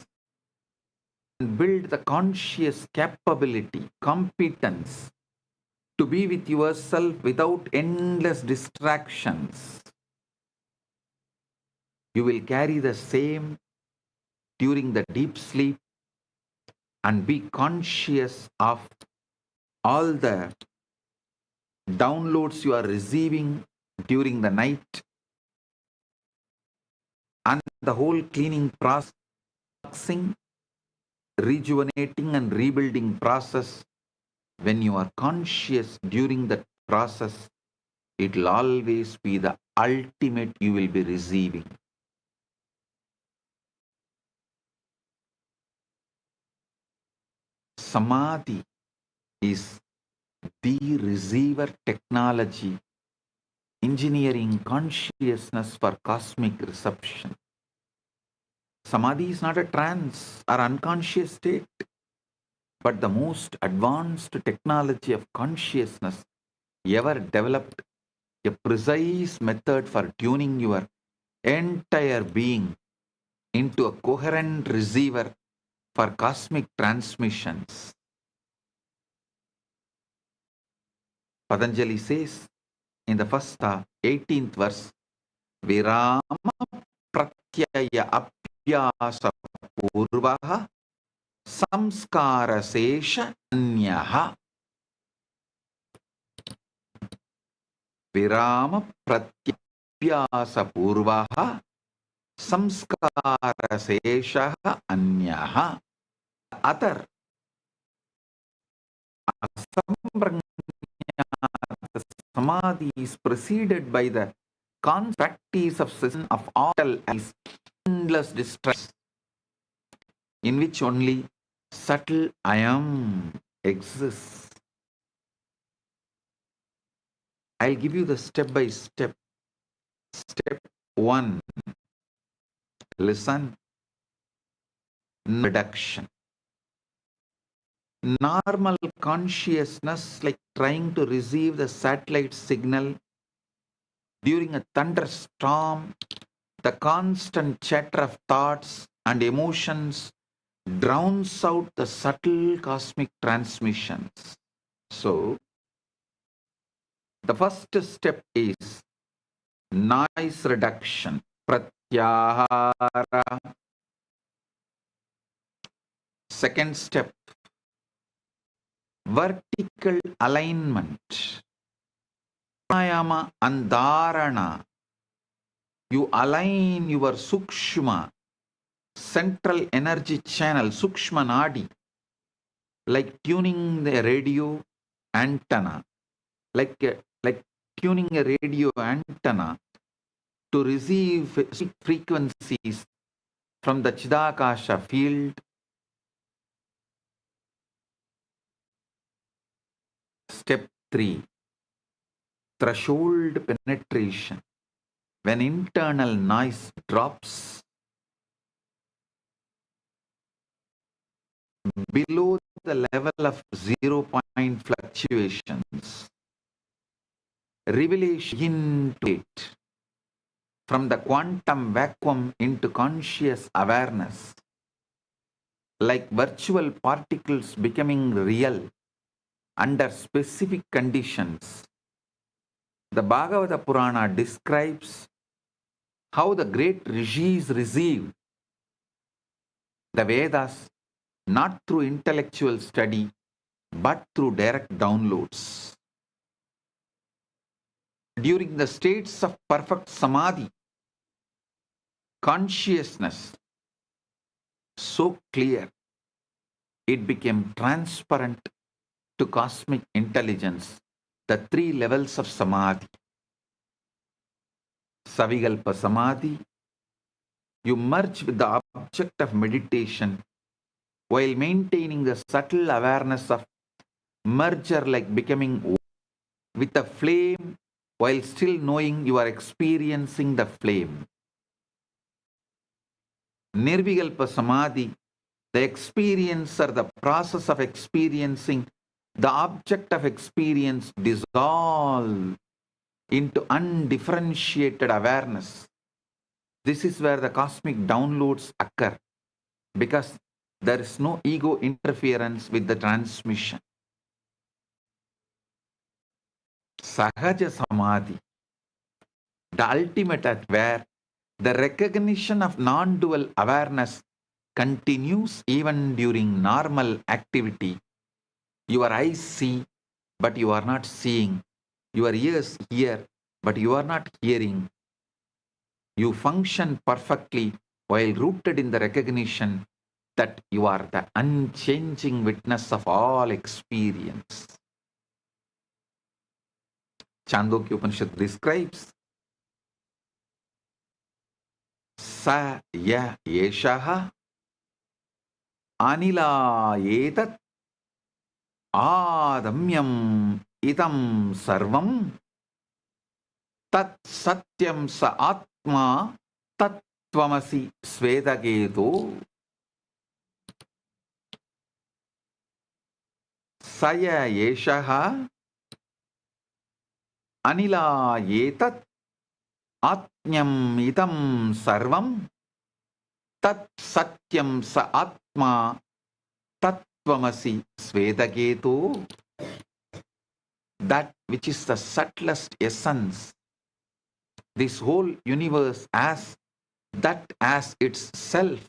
and build the conscious capability, competence to be with yourself without endless distractions, you will carry the same during the deep sleep and be conscious of all the downloads you are receiving during the night and the whole cleaning process, rejuvenating and rebuilding process. When you are conscious during that process, it will always be the ultimate you will be receiving. Samadhi is the receiver technology, engineering consciousness for cosmic reception. Samadhi is not a trance or unconscious state, but the most advanced technology of consciousness ever developed, a precise method for tuning your entire being into a coherent receiver for cosmic transmissions. Patanjali says in the first 18th verse, Virama pratyaya apyasa purvaha samskara sesha anyaha. Virama pratyapyasa purvaha samskara sesha anyaha. Other asampranyata samadhi is preceded by the constant practice of cessation of all as endless distress, in which only subtle I am exists. I'll give you the step by step. Step 1. Listen. Reduction. Normal consciousness, like trying to receive the satellite signal during a thunderstorm, the constant chatter of thoughts and emotions drowns out the subtle cosmic transmissions. So, the first step is noise reduction, pratyahara. Second step, vertical alignment, pranayama and dharana. You align your sukshma, central energy channel, sukshma nadi, like tuning the radio antenna, like tuning a radio antenna to receive frequencies from the Chidakasha field. Step 3. Threshold penetration. When internal noise drops below the level of 0 point fluctuations, revelation into it, from the quantum vacuum into conscious awareness, like virtual particles becoming real under specific conditions. The Bhagavata Purana describes how the great rishis received the Vedas not through intellectual study but through direct downloads. During the states of perfect samadhi, consciousness so clear it became transparent to cosmic intelligence, the 3 levels of samadhi: Savikalpa samadhi, You merge with the object of meditation while maintaining the subtle awareness of merger, like becoming with a flame while still knowing you are experiencing the flame. Nirvikalpa Samadhi, the experience or the process of experiencing the object of experience dissolve into undifferentiated awareness. This is where the cosmic downloads occur, because there is no ego interference with the transmission. Sahaja Samadhi, the ultimate at where the recognition of non-dual awareness continues even during normal activity. Your eyes see, but you are not seeing. Your ears hear, but you are not hearing. You function perfectly while rooted in the recognition that you are the unchanging witness of all experience. Chandogya Upanishad describes Sa ya yeshaha anila etat adamyam idam sarvam tat satyam sa atma tat tvamasi svedageto. Saya yeshaha anila etat atmyam idam sarvam tat satyam sa atma tat tvamasi svedageto. That which is the subtlest essence, this whole universe as that as its self,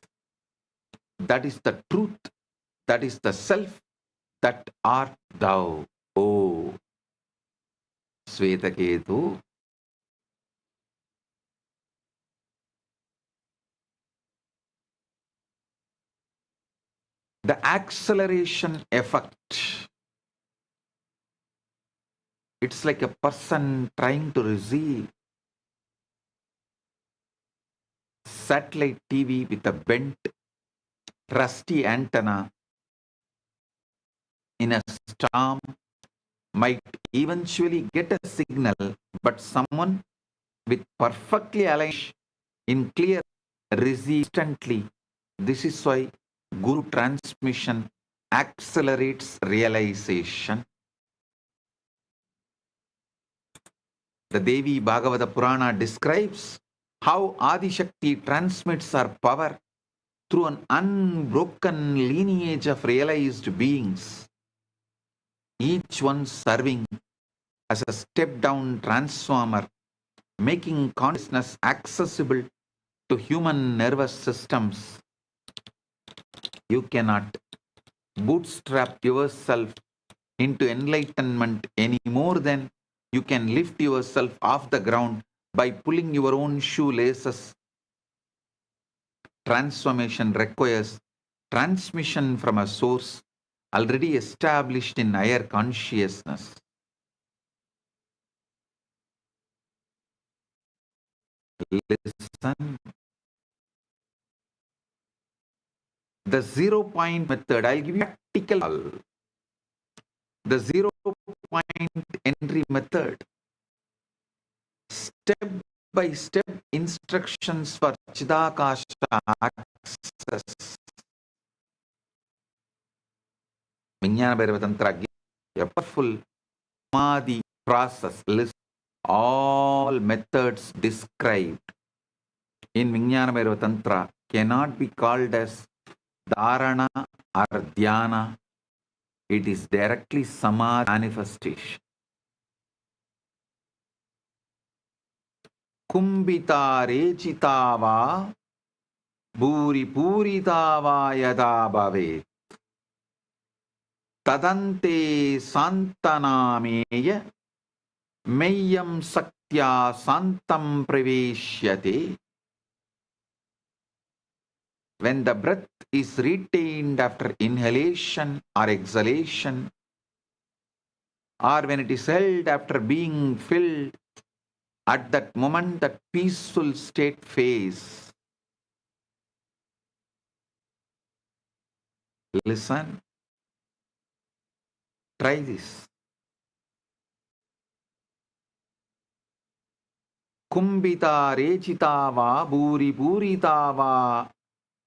that is the truth, that is the self, that art thou, O Svetaketu. The acceleration effect. It's like a person trying to receive satellite TV with a bent, rusty antenna in a storm, might eventually get a signal, but someone with perfectly aligned in clear receive instantly. This is why Guru transmission accelerates realization. The Devi Bhagavata Purana describes how Adi Shakti transmits her power through an unbroken lineage of realized beings, each one serving as a step-down transformer, making consciousness accessible to human nervous systems. You cannot bootstrap yourself into enlightenment any more than you can lift yourself off the ground by pulling your own shoelaces. Transformation requires transmission from a source already established in higher consciousness. Listen. The 0-point method, I'll give you practical. The 0-point entry method. Step-by-step instructions for Chidakasha access. Vijnana Bhairava Tantra gives a powerful Samadhi process list. All methods described in Vijnana Bhairava Tantra cannot be called as Dharana or Dhyana. It is directly Samadhi manifestation. Kumbhita rechitava bhuri puritava yada bhavet tadante santanameya meyyam saktya santam praveshyate. When the breath is retained after inhalation or exhalation, or when it is held after being filled, at that moment that peaceful state phase, Listen. Try this. Kumbita rechita va buri purita va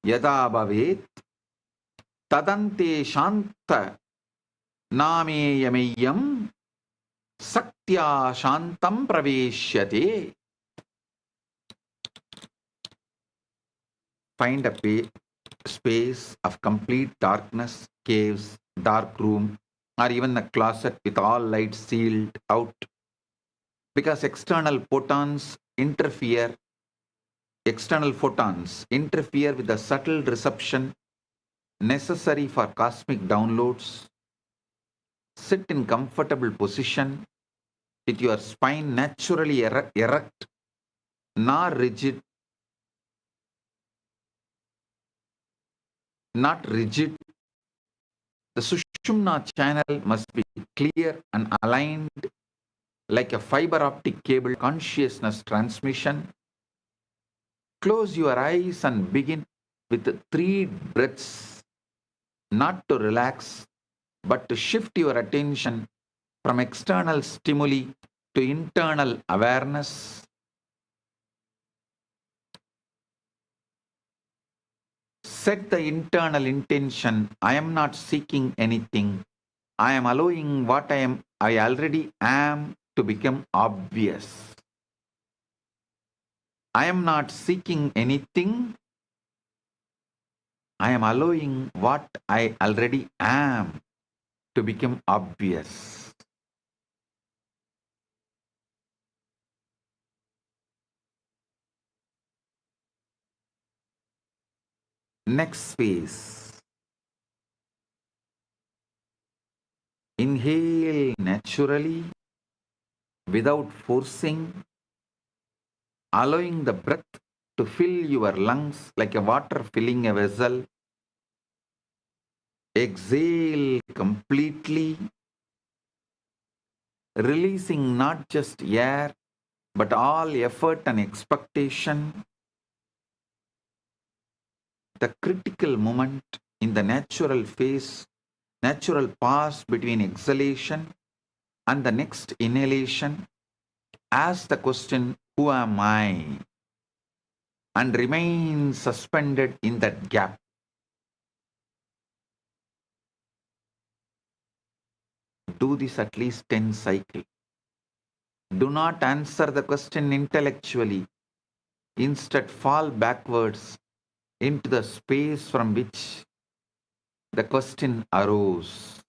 yada bhavet tadante shanta nameyameyam saktya shantam praveshyate. Find a space of complete darkness, caves, dark room, or even a closet with all lights sealed out. Because external photons interfere with the subtle reception necessary for cosmic downloads. Sit in comfortable position with your spine naturally erect, not rigid. The Sushumna channel must be clear and aligned like a fiber optic cable consciousness transmission. Close your eyes and begin with 3 breaths, not to relax, but to shift your attention from external stimuli to internal awareness. Set the internal intention, I am not seeking anything. I am allowing what I already am to become obvious. I am not seeking anything. I am allowing what I already am to become obvious. Next phase. Inhale naturally without forcing, allowing the breath to fill your lungs like a water filling a vessel. Exhale completely, releasing not just air but all effort and expectation. The critical moment in the natural pause between exhalation and the next inhalation, ask the question, who am I? And remain suspended in that gap. Do this at least 10 cycles. Do not answer the question intellectually. Instead, fall backwards into the space from which the question arose.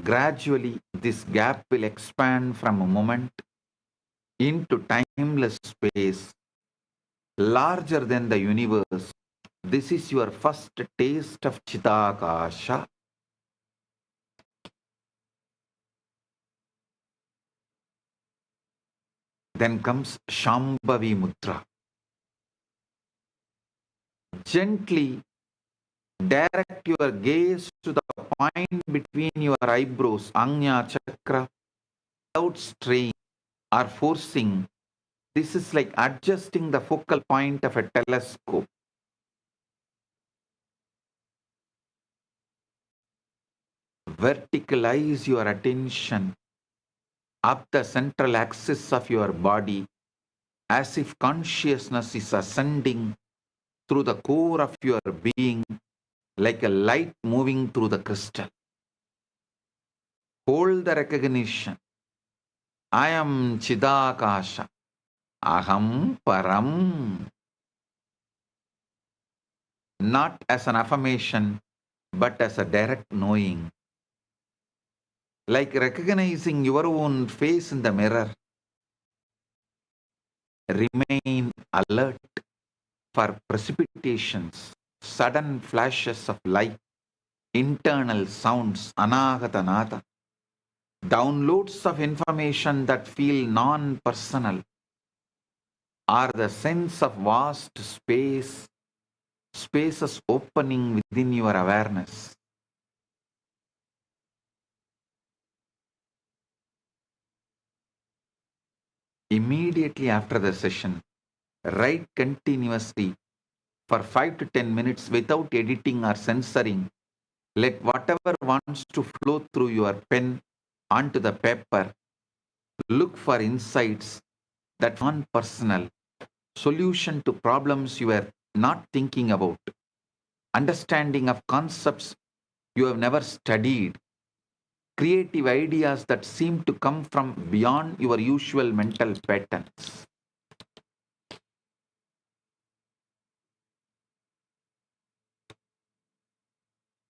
Gradually, this gap will expand from a moment into timeless space, larger than the universe. This is your first taste of Chidakasha. Then comes Shambhavi Mudra. Gently direct your gaze to the point between your eyebrows, Anya Chakra, without strain or forcing. This is like adjusting the focal point of a telescope. Verticalize your attention up the central axis of your body as if consciousness is ascending through the core of your being like a light moving through the crystal. Hold the recognition. I am Chidakasha. Aham Param. Not as an affirmation, but as a direct knowing. Like recognizing your own face in the mirror. Remain alert for precipitations, sudden flashes of light, internal sounds, anagatanata, downloads of information that feel non-personal, or the sense of vast spaces opening within your awareness. Immediately after the session, write continuously for 5 to 10 minutes without editing or censoring. Let whatever wants to flow through your pen onto the paper. Look for insights that non-personal solution to problems you are not thinking about, understanding of concepts you have never studied, creative ideas that seem to come from beyond your usual mental patterns.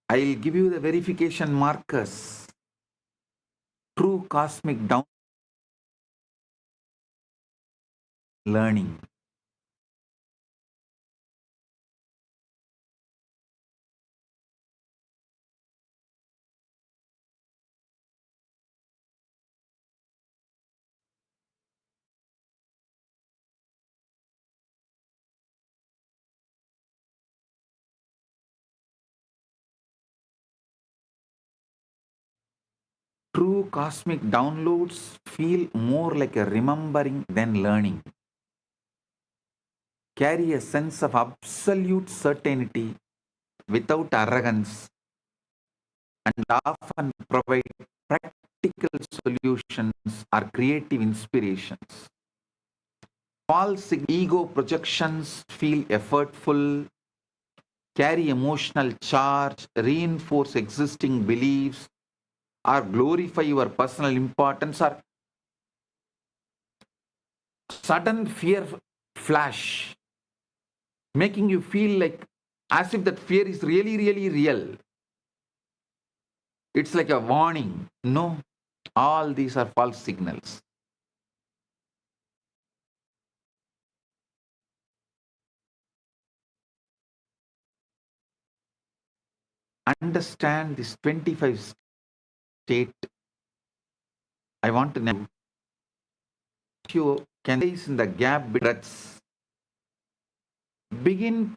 I'll give you the verification markers. True cosmic down learning. True cosmic downloads feel more like a remembering than learning. Carry a sense of absolute certainty without arrogance and often provide practical solutions or creative inspirations. False ego projections feel effortful, carry emotional charge, reinforce existing beliefs, or glorify your personal importance, or sudden fear flash, making you feel like as if that fear is really, really real. It's like a warning. No, all these are false signals. Understand this 25 state. I want to know if you can place in the gap between breaths. Begin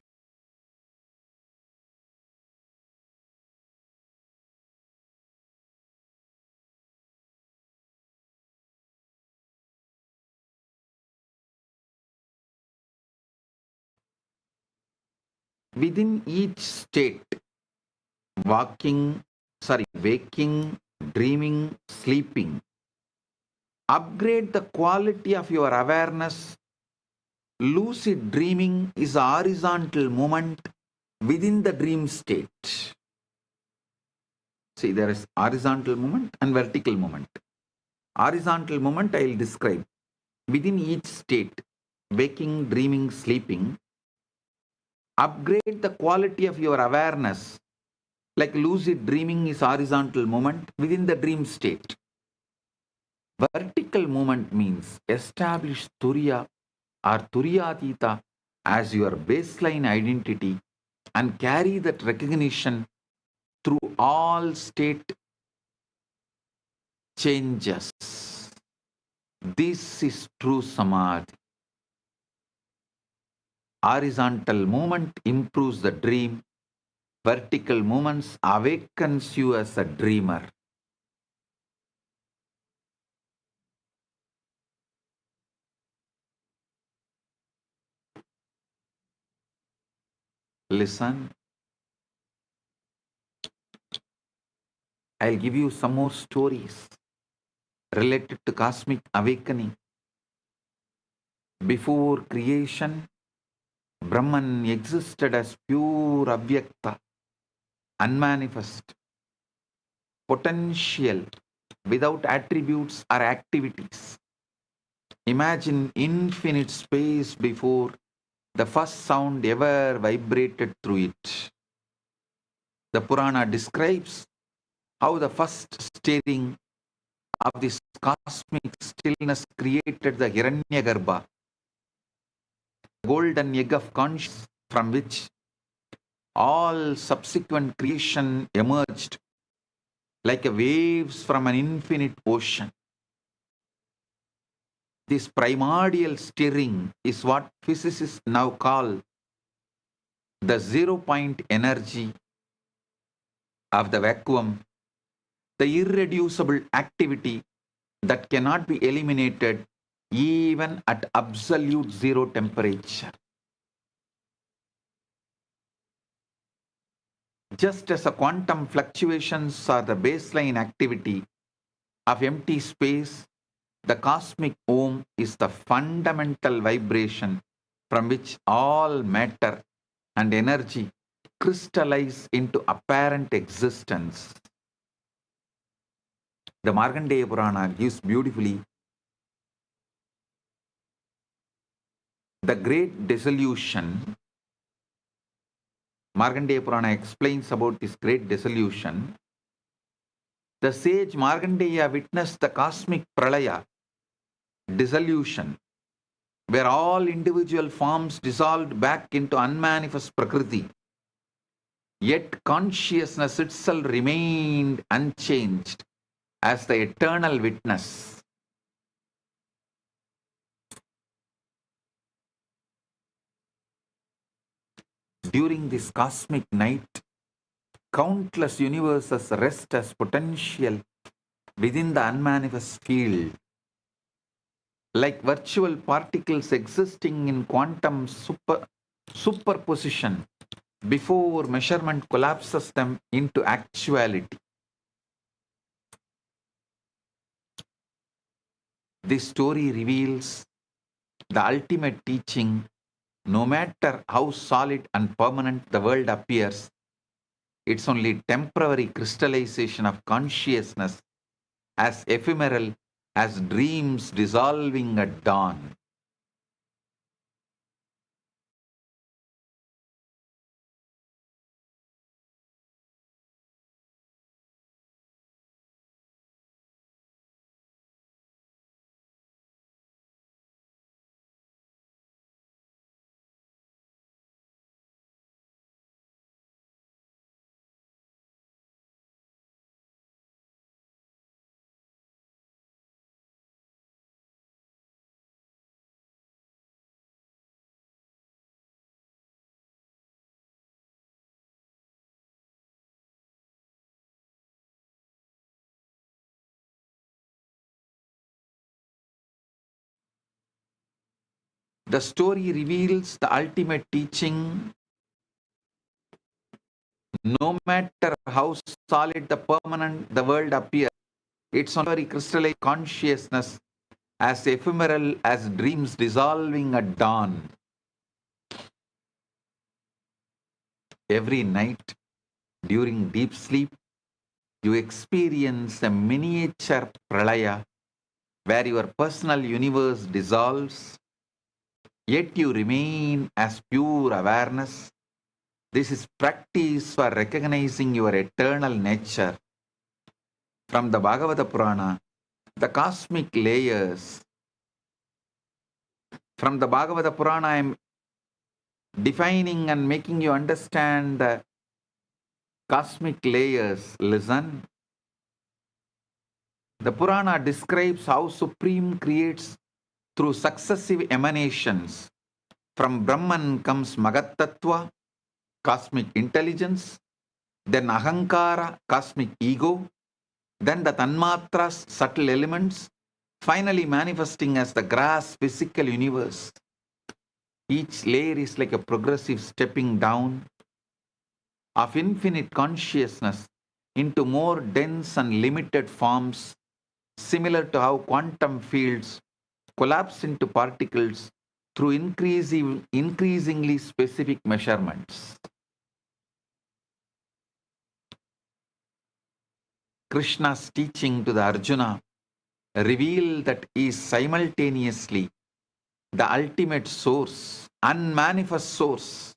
within each state, waking, dreaming, sleeping. Upgrade the quality of your awareness. Lucid dreaming is a horizontal movement within the dream state. See, there is horizontal movement and vertical movement. Horizontal movement I will describe. Within each state, waking, dreaming, sleeping, upgrade the quality of your awareness. Like lucid dreaming is horizontal movement within the dream state. Vertical movement means establish Turiya or Turiyatita as your baseline identity and carry that recognition through all state changes. This is true Samadhi. Horizontal movement improves the dream. Vertical movements awakens you as a dreamer. Listen. I'll give you some more stories related to cosmic awakening. Before creation, Brahman existed as pure Avyakta, unmanifest, potential, without attributes or activities. Imagine infinite space before the first sound ever vibrated through it. The Purana describes how the first stirring of this cosmic stillness created the Hiranyagarbha, the golden egg of consciousness from which all subsequent creation emerged like waves from an infinite ocean. This primordial stirring is what physicists now call the 0-point energy of the vacuum, the irreducible activity that cannot be eliminated even at absolute zero temperature. Just as a quantum fluctuations are the baseline activity of empty space, the cosmic Om is the fundamental vibration from which all matter and energy crystallize into apparent existence. The Markandeya Purana gives beautifully the great dissolution. Markandeya Purana explains about this great dissolution. The sage Markandeya witnessed the cosmic pralaya, dissolution, where all individual forms dissolved back into unmanifest Prakriti. Yet consciousness itself remained unchanged as the eternal witness. During this cosmic night, countless universes rest as potential within the unmanifest field, like virtual particles existing in quantum superposition before measurement collapses them into actuality. This story reveals the ultimate teaching. No matter how solid and permanent the world appears, it's only temporary crystallization of consciousness, as ephemeral as dreams dissolving at dawn. The story reveals the ultimate teaching. No matter how solid the world appears, it's only crystallized consciousness, as ephemeral as dreams dissolving at dawn. Every night, during deep sleep, you experience a miniature pralaya where your personal universe dissolves, yet you remain as pure awareness. This is practice for recognizing your eternal nature. From the Bhagavata Purana, the cosmic layers. From the Bhagavata Purana, I am defining and making you understand the cosmic layers. Listen. The Purana describes how Supreme creates through successive emanations. From Brahman comes Magat Tattva, cosmic intelligence, then Ahankara, cosmic ego, then the Tanmatras, subtle elements, finally manifesting as the gross physical universe. Each layer is like a progressive stepping down of infinite consciousness into more dense and limited forms, similar to how quantum fields collapse into particles through increasingly specific measurements. Krishna's teaching to the Arjuna revealed that he is simultaneously the ultimate source, unmanifest source.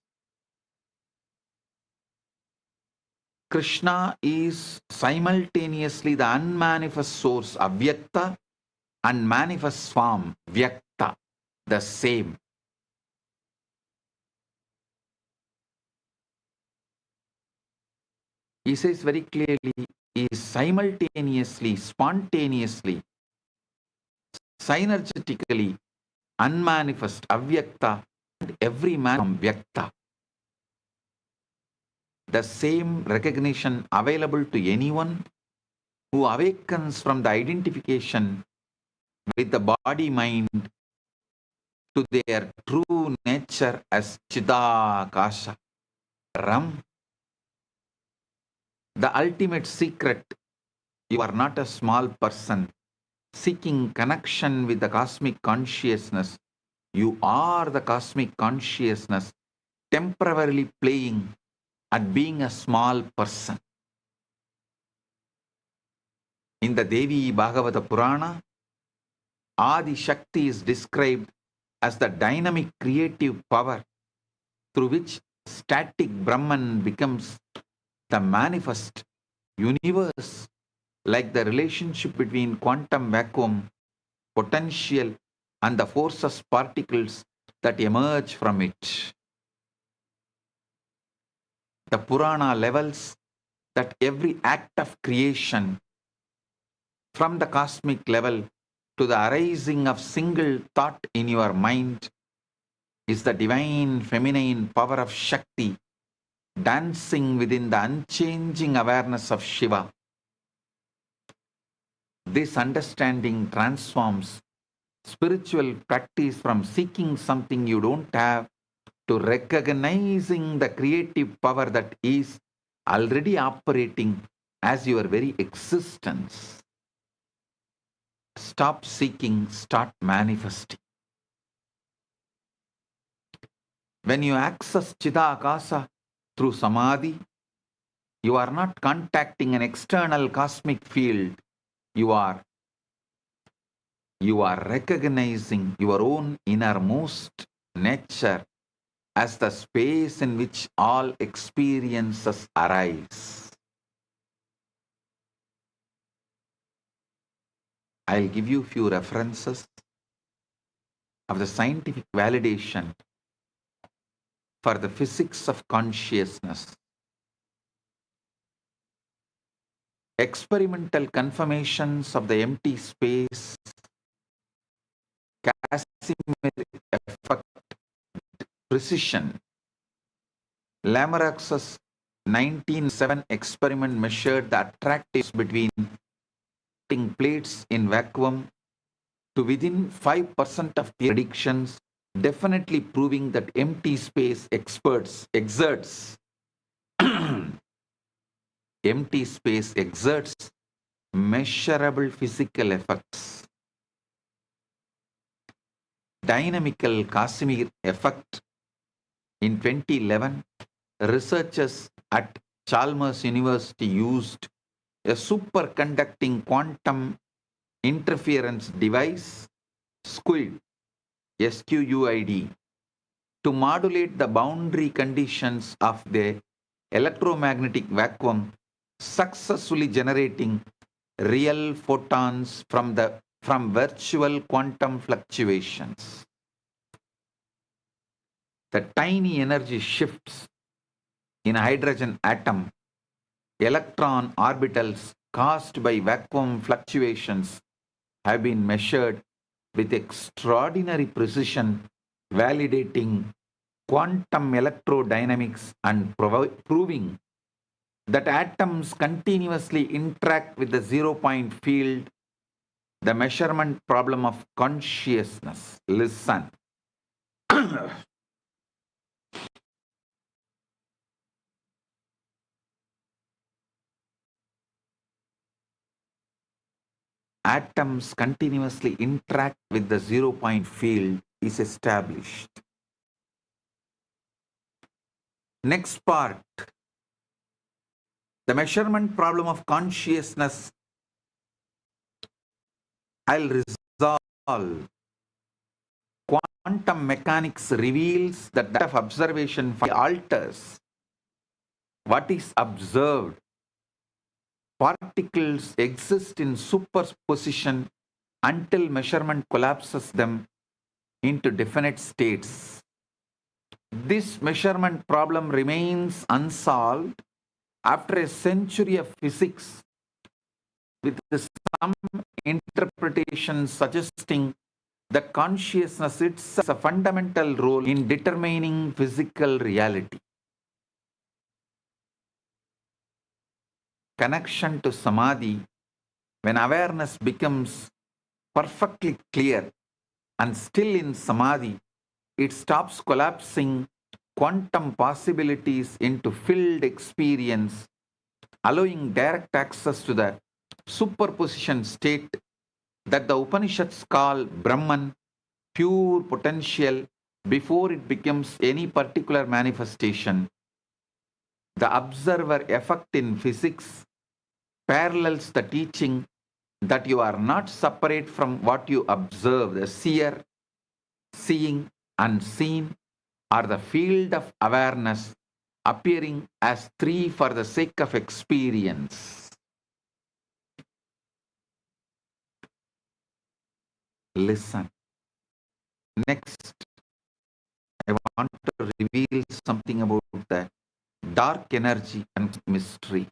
Krishna is simultaneously the unmanifest source, Avyakta, and manifest form, Vyakta, the same. He says very clearly, he is simultaneously, spontaneously, synergetically unmanifest, Avyakta, and every man from Vyakta. The same recognition available to anyone who awakens from the identification with the body-mind to their true nature as Chidakasha, Ram. The ultimate secret: you are not a small person seeking connection with the cosmic consciousness. You are the cosmic consciousness temporarily playing at being a small person. In the Devi Bhagavata Purana, Adi Shakti is described as the dynamic creative power through which static Brahman becomes the manifest universe, like the relationship between quantum vacuum, potential, and the forces particles that emerge from it. The Purana levels that every act of creation, from the cosmic level to the arising of single thought in your mind, is the divine feminine power of Shakti dancing within the unchanging awareness of Shiva. This understanding transforms spiritual practice from seeking something you don't have to recognizing the creative power that is already operating as your very existence. Stop seeking, start manifesting. When you access Chidakasa through Samadhi, you are not contacting an external cosmic field. You are recognizing your own innermost nature as the space in which all experiences arise. I'll give you a few references of the scientific validation for the physics of consciousness. Experimental confirmations of the empty space, Casimir effect, precision. Lamarck's 1907 experiment measured the attractiveness between plates in vacuum to within 5% of predictions, definitely proving that empty space exerts empty space exerts measurable physical effects. Dynamical Casimir effect. In 2011, researchers at Chalmers University used a superconducting quantum interference device, SQUID, SQUID, to modulate the boundary conditions of the electromagnetic vacuum, successfully generating real photons from virtual quantum fluctuations. The tiny energy shifts in a hydrogen atom, electron orbitals caused by vacuum fluctuations have been measured with extraordinary precision, validating quantum electrodynamics and proving that atoms continuously interact with the zero-point field. The measurement problem of consciousness. Listen. Atoms continuously interact with the zero-point field is established. Next part. The measurement problem of consciousness I'll resolve. Quantum mechanics reveals that of observation alters what is observed. Particles exist in superposition until measurement collapses them into definite states. This measurement problem remains unsolved after a century of physics, with some interpretations suggesting that consciousness itself has a fundamental role in determining physical reality. Connection to Samadhi, when awareness becomes perfectly clear and still in Samadhi, it stops collapsing quantum possibilities into filled experience allowing direct access to the superposition state that the Upanishads call Brahman, pure potential, before it becomes any particular manifestation. The observer effect in physics parallels the teaching that you are not separate from what you observe. The seer, seeing, unseen are the field of awareness appearing as three for the sake of experience. Listen. Next, I want to reveal something about the dark energy and mystery.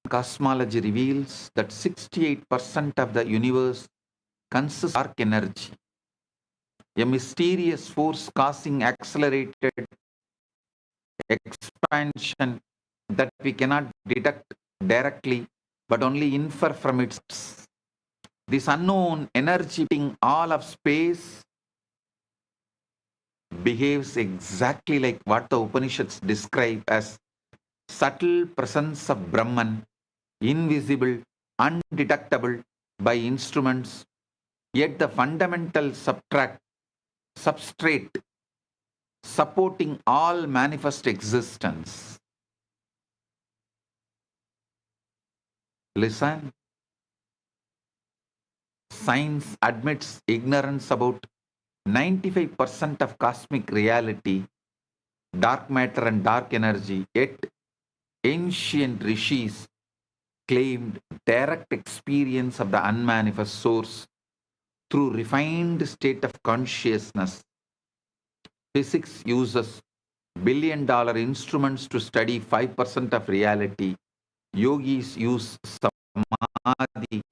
Cosmology reveals that 68% of the universe consists of dark energy, a mysterious force causing accelerated expansion that we cannot detect directly but only infer from its. This unknown energy being all of space behaves exactly like what the Upanishads describe as subtle presence of Brahman, invisible, undetectable by instruments, yet the fundamental substrate supporting all manifest existence. Listen. Science admits ignorance about 95% of cosmic reality, dark matter and dark energy, yet ancient rishis claimed direct experience of the unmanifest source through refined state of consciousness. Physics uses billion-dollar instruments to study 5% of reality. Yogis use samadhi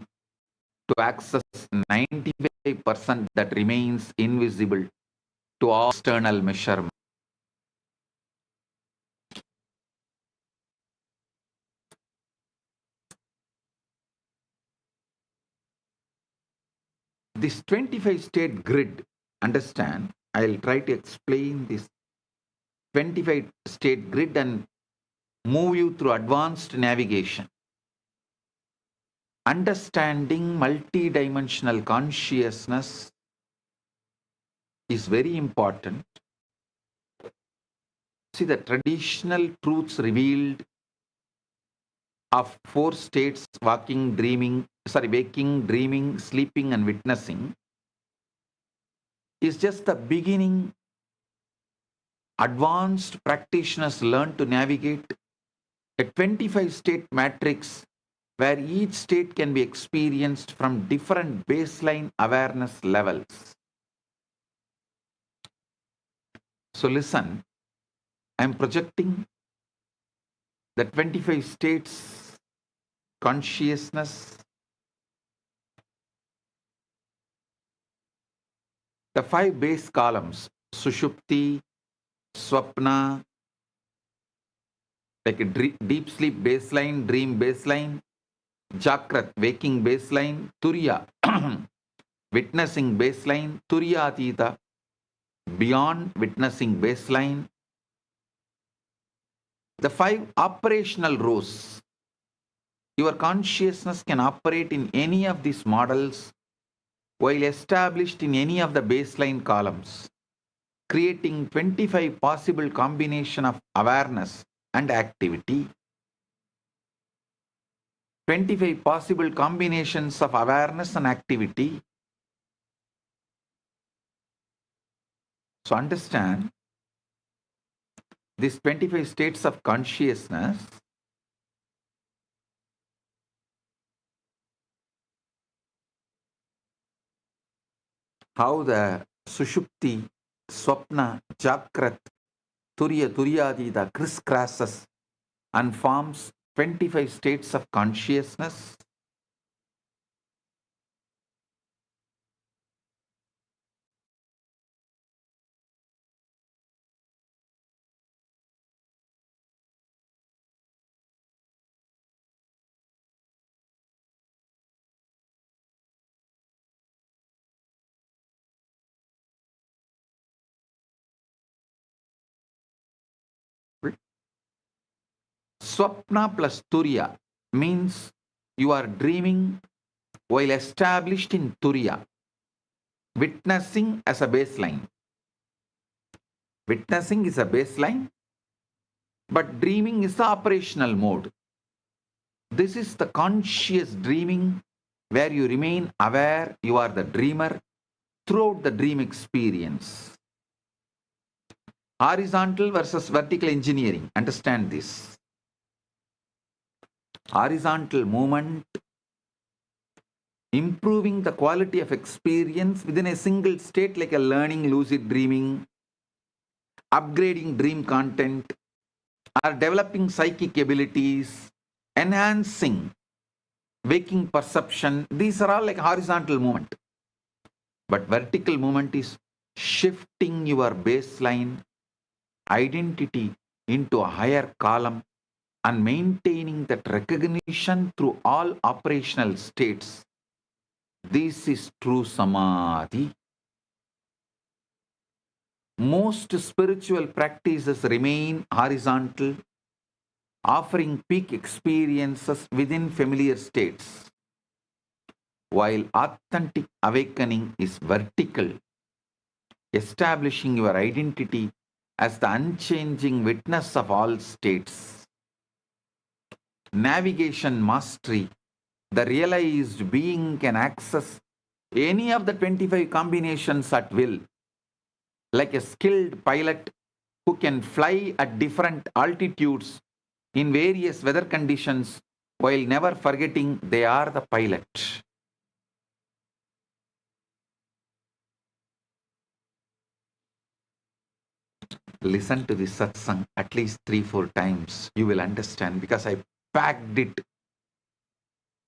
to access 95% that remains invisible to all external measurement. This 25 state grid, understand, I'll try to explain this 25 state grid and move you through advanced navigation. Understanding multidimensional consciousness is very important. See, the traditional truths revealed of four states: waking, waking, dreaming, sleeping, and witnessing is just the beginning. Advanced practitioners learn to navigate a 25 state matrix where each state can be experienced from different baseline awareness levels. So listen, I'm projecting the 25 states consciousness, the 5 base columns: Sushupti, Swapna, like a deep sleep baseline, dream baseline; Jakrat, waking baseline; Turiya, witnessing baseline; Turiyatita, beyond witnessing baseline. The 5 operational rows. Your consciousness can operate in any of these models while established in any of the baseline columns, creating 25 possible combination of awareness and activity. 25 possible combinations of awareness and activity. So understand, these 25 states of consciousness how the Sushupti, Swapna, Jakrat, Turiyadita crisscrosses and forms 25 states of consciousness. Swapna plus Turiya means you are dreaming while established in Turiya, witnessing as a baseline. Witnessing is a baseline, but dreaming is the operational mode. This is the conscious dreaming where you remain aware you are the dreamer throughout the dream experience. Horizontal versus vertical engineering. Understand this. Horizontal movement, improving the quality of experience within a single state, like a learning lucid dreaming, upgrading dream content, or developing psychic abilities, enhancing waking perception. These are all like horizontal movement. But vertical movement is shifting your baseline identity into a higher column and maintaining that recognition through all operational states. This is true samadhi. Most spiritual practices remain horizontal, offering peak experiences within familiar states, while authentic awakening is vertical, establishing your identity as the unchanging witness of all states. Navigation mastery, the realized being can access any of the 25 combinations at will, like a skilled pilot who can fly at different altitudes in various weather conditions while never forgetting they are the pilot. Listen to this satsang at least 3-4 times. You will understand, because I packed it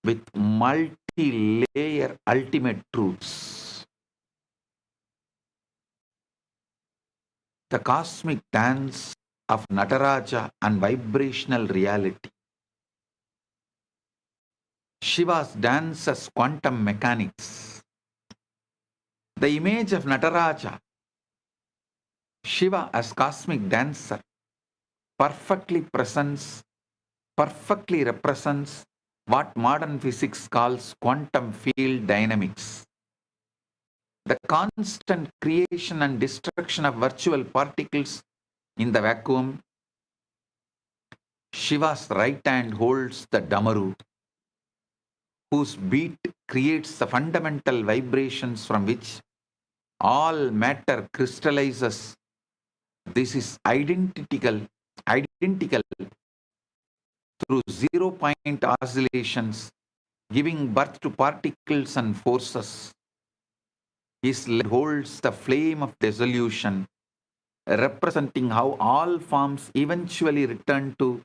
with multi-layer ultimate truths. The cosmic dance of Nataraja and vibrational reality. Shiva's dance as quantum mechanics. The image of Nataraja, Shiva as cosmic dancer, perfectly represents what modern physics calls quantum field dynamics. The constant creation and destruction of virtual particles in the vacuum. Shiva's right hand holds the Damaru, whose beat creates the fundamental vibrations from which all matter crystallizes. This is identical through 0-point oscillations, giving birth to particles and forces. His leg holds the flame of dissolution, representing how all forms eventually return to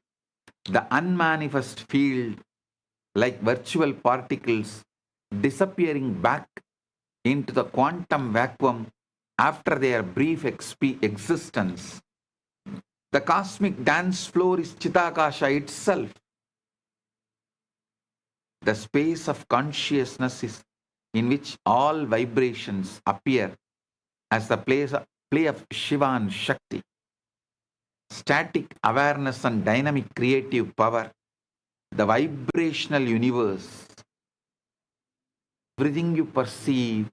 the unmanifest field, like virtual particles disappearing back into the quantum vacuum after their brief existence. The cosmic dance floor is Chitakasha itself. The space of consciousness is in which all vibrations appear as the play of Shiva and Shakti. Static awareness and dynamic creative power. The vibrational universe. Everything you perceive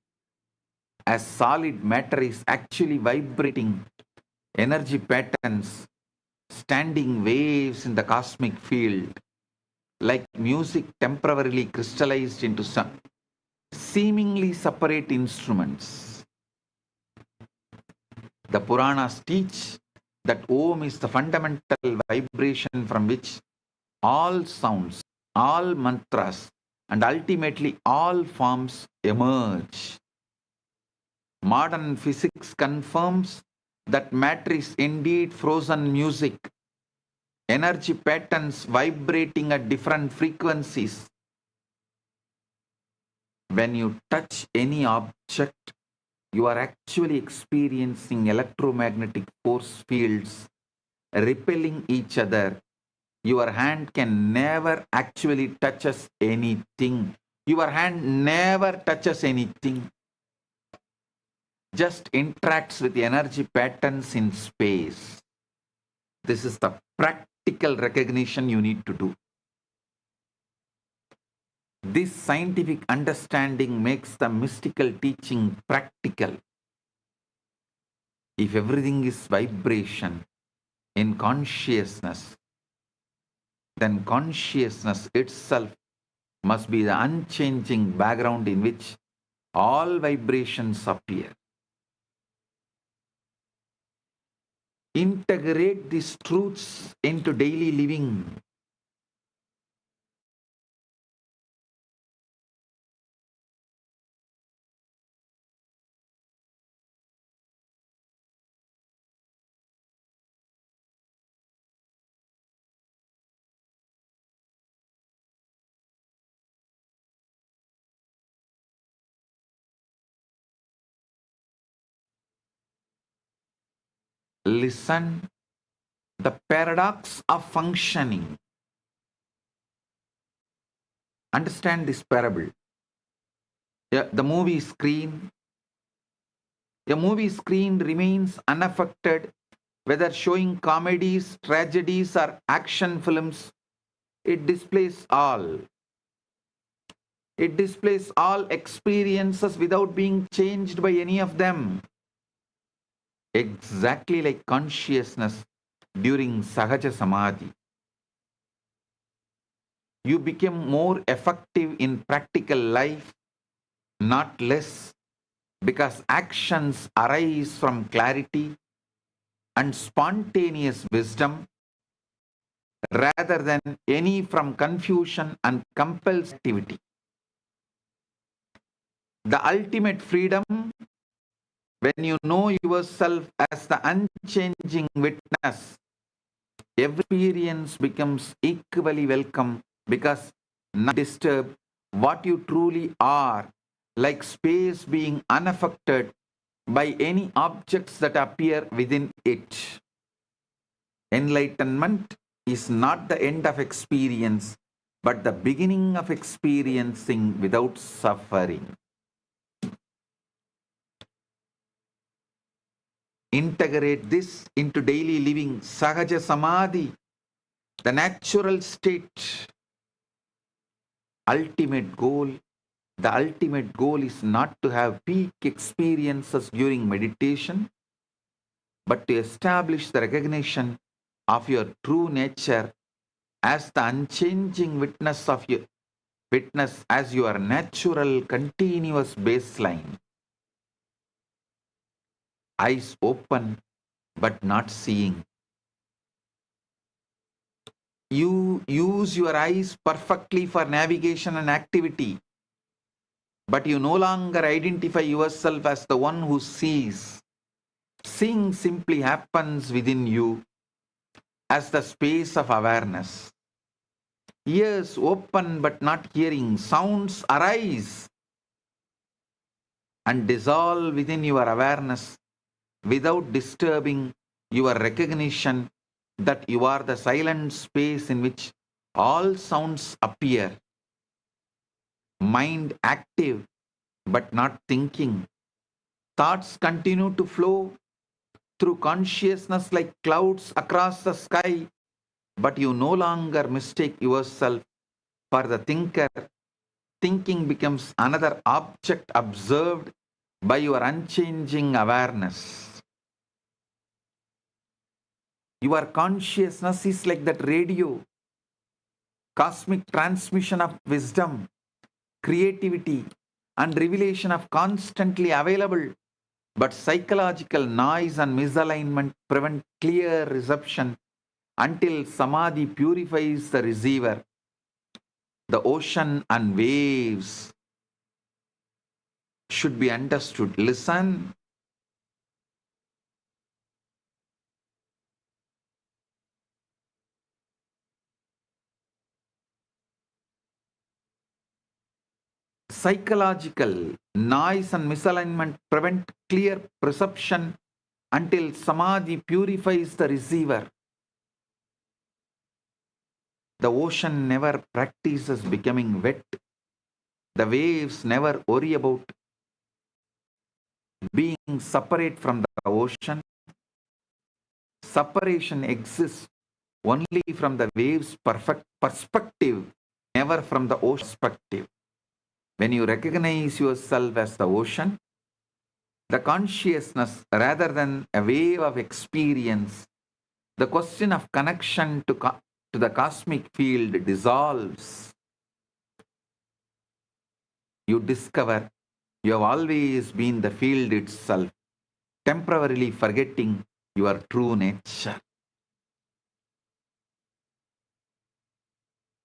as solid matter is actually vibrating energy patterns, standing waves in the cosmic field, like music temporarily crystallized into some seemingly separate instruments. The Puranas teach that Om is the fundamental vibration from which all sounds, all mantras, and ultimately all forms emerge. Modern physics confirms that matter is indeed frozen music, energy patterns vibrating at different frequencies. When you touch any object, you are actually experiencing electromagnetic force fields repelling each other. Your hand can never actually touch anything. Your hand never touches anything. Just interacts with the energy patterns in space. This is the practical recognition you need to do. This scientific understanding makes the mystical teaching practical. If everything is vibration in consciousness, then consciousness itself must be the unchanging background in which all vibrations appear. Integrate these truths into daily living. Listen, the paradox of functioning. Understand this parable. The movie screen. A movie screen remains unaffected, whether showing comedies, tragedies, or action films. It displays all. It displays all experiences without being changed by any of them. Exactly like consciousness during Sahaja Samadhi. You become more effective in practical life, not less, because actions arise from clarity and spontaneous wisdom rather than any from confusion and compulsive activity. The ultimate freedom, when you know yourself as the unchanging witness, every experience becomes equally welcome because none disturb what you truly are, like space being unaffected by any objects that appear within it. Enlightenment is not the end of experience, but the beginning of experiencing without suffering. Integrate this into daily living. Sahaja Samadhi, the natural state. Ultimate goal. The ultimate goal is not to have peak experiences during meditation, but to establish the recognition of your true nature as the unchanging witness of your witness as your natural continuous baseline. Eyes open but not seeing. You use your eyes perfectly for navigation and activity, but you no longer identify yourself as the one who sees. Seeing simply happens within you as the space of awareness. Ears open but not hearing. Sounds arise and dissolve within your awareness without disturbing your recognition that you are the silent space in which all sounds appear. Mind active but not thinking. Thoughts continue to flow through consciousness like clouds across the sky, but you no longer mistake yourself for the thinker. Thinking becomes another object observed by your unchanging awareness. Your consciousness is like that radio, cosmic transmission of wisdom, creativity, and revelation of constantly available, but psychological noise and misalignment prevent clear reception until Samadhi purifies the receiver. The ocean and waves should be understood. Listen. Psychological noise and misalignment prevent clear perception until Samadhi purifies the receiver. The ocean never practices becoming wet. The waves never worry about being separate from the ocean. Separation exists only from the wave's perfect perspective, never from the ocean perspective. When you recognize yourself as the ocean, the consciousness rather than a wave of experience, the question of connection to the cosmic field dissolves. You discover you have always been the field itself, temporarily forgetting your true nature.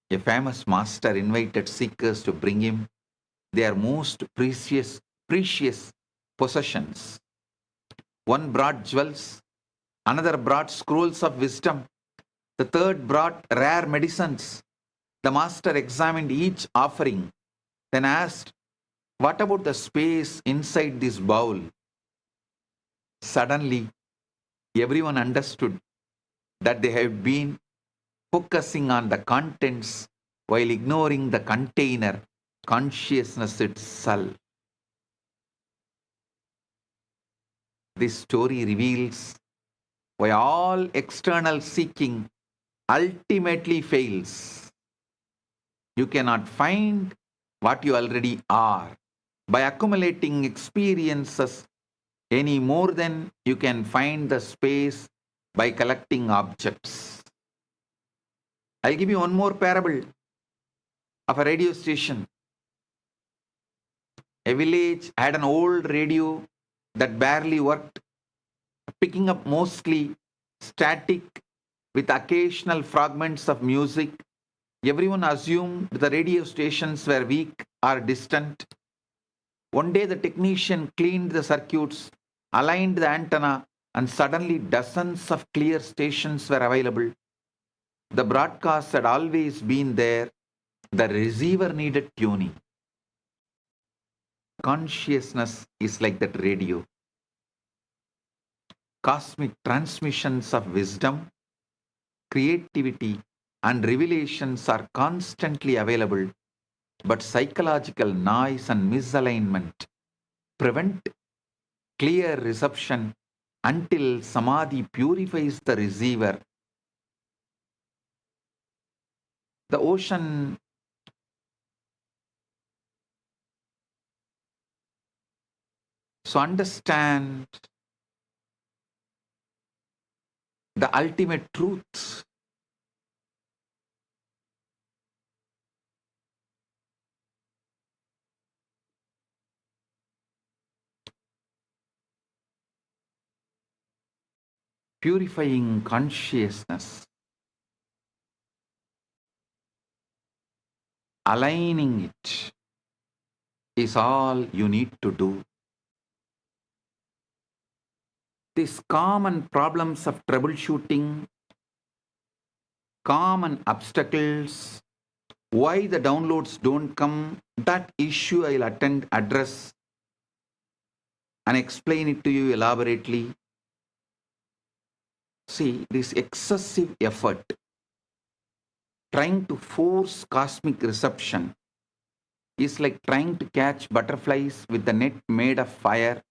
A famous master invited seekers to bring him their most precious possessions. One brought jewels, another brought scrolls of wisdom, the third brought rare medicines. The master examined each offering, then asked, "What about the space inside this bowl?" Suddenly, everyone understood that they had been focusing on the contents while ignoring the container, consciousness itself. This story reveals why all external seeking ultimately fails. You cannot find what you already are by accumulating experiences any more than you can find the space by collecting objects. I'll give you one more parable of a radio station. A village had an old radio that barely worked, picking up mostly static with occasional fragments of music. Everyone assumed the radio stations were weak or distant. One day the technician cleaned the circuits, aligned the antenna, and suddenly dozens of clear stations were available. The broadcast had always been there. The receiver needed tuning. Consciousness is like that radio. Cosmic transmissions of wisdom, creativity, and revelations are constantly available, but psychological noise and misalignment prevent clear reception until samadhi purifies the receiver. The ocean understand the ultimate truth. Purifying consciousness, aligning it is all you need to do. These common problems of troubleshooting, common obstacles, why the downloads don't come, that issue I'll address and explain it to you elaborately. See, this excessive effort trying to force cosmic reception is like trying to catch butterflies with a net made of fire.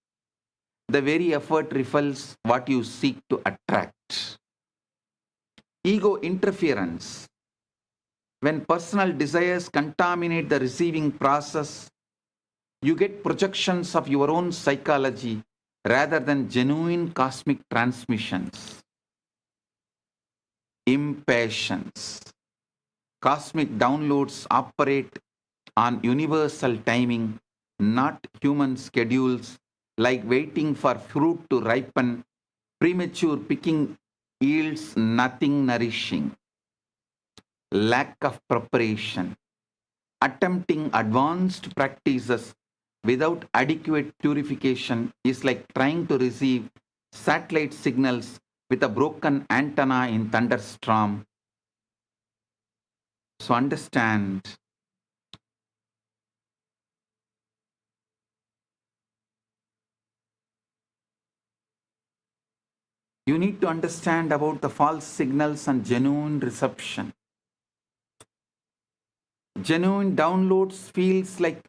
The very effort repels what you seek to attract. Ego interference. When personal desires contaminate the receiving process, you get projections of your own psychology rather than genuine cosmic transmissions. Impatience. Cosmic downloads operate on universal timing, not human schedules, like waiting for fruit to ripen. Premature picking yields nothing nourishing. Lack of preparation. Attempting advanced practices without adequate purification is like trying to receive satellite signals with a broken antenna in thunderstorm. So understand, you need to understand about the false signals and genuine reception. Genuine downloads feels like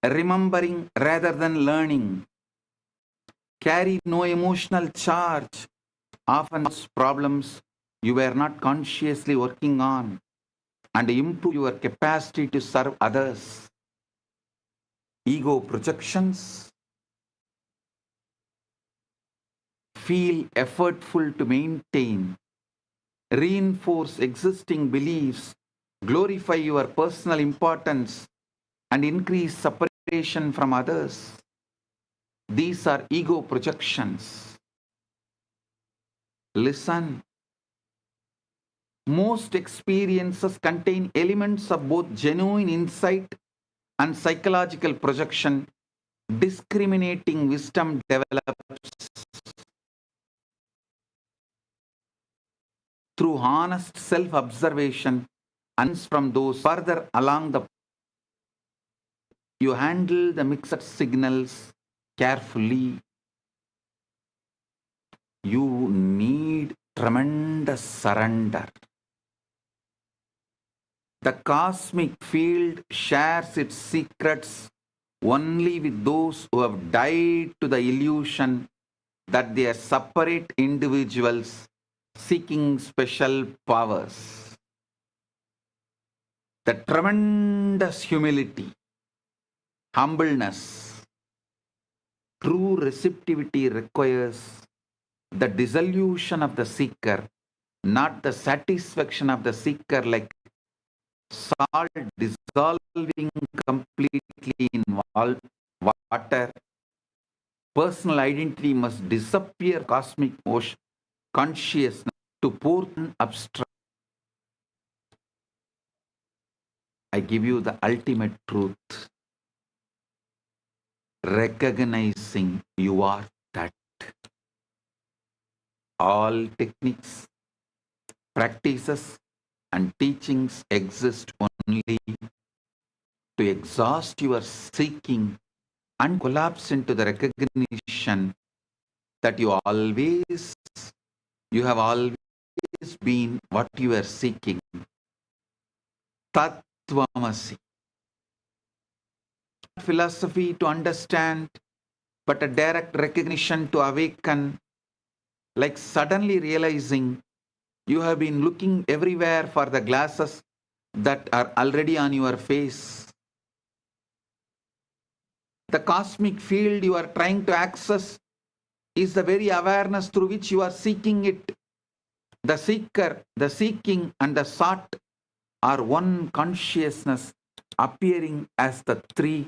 remembering rather than learning. Carry no emotional charge. Often problems you were not consciously working on and improve your capacity to serve others. Ego projections feel effortful to maintain, reinforce existing beliefs, glorify your personal importance, and increase separation from others. These are ego projections. Listen. Most experiences contain elements of both genuine insight and psychological projection. Discriminating wisdom develops through honest self-observation and from those further along the you handle the mixed signals carefully. You need tremendous surrender. The cosmic field shares its secrets only with those who have died to the illusion that they are separate individuals seeking special powers. The tremendous humility, humbleness, true receptivity requires the dissolution of the seeker, not the satisfaction of the seeker like salt dissolving completely in water. Personal identity must disappear, cosmic ocean, consciousness to pour abstract. I give you the ultimate truth. Recognizing you are that. All techniques, practices, and teachings exist only to exhaust your seeking and collapse into the recognition that you have always been what you are seeking. Tattvamasi. Philosophy to understand, but a direct recognition to awaken, like suddenly realizing you have been looking everywhere for the glasses that are already on your face. The cosmic field you are trying to access is the very awareness through which you are seeking it. The seeker, the seeking, and the sought are one consciousness appearing as the three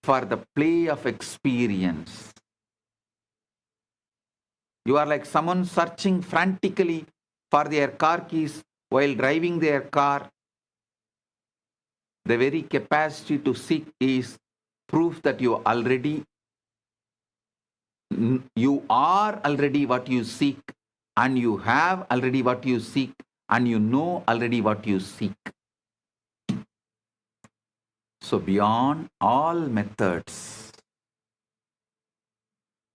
for the play of experience. You are like someone searching frantically for their car keys while driving their car. The very capacity to seek is proof that you are already what you seek, and you have already what you seek, and you know already what you seek. So beyond all methods,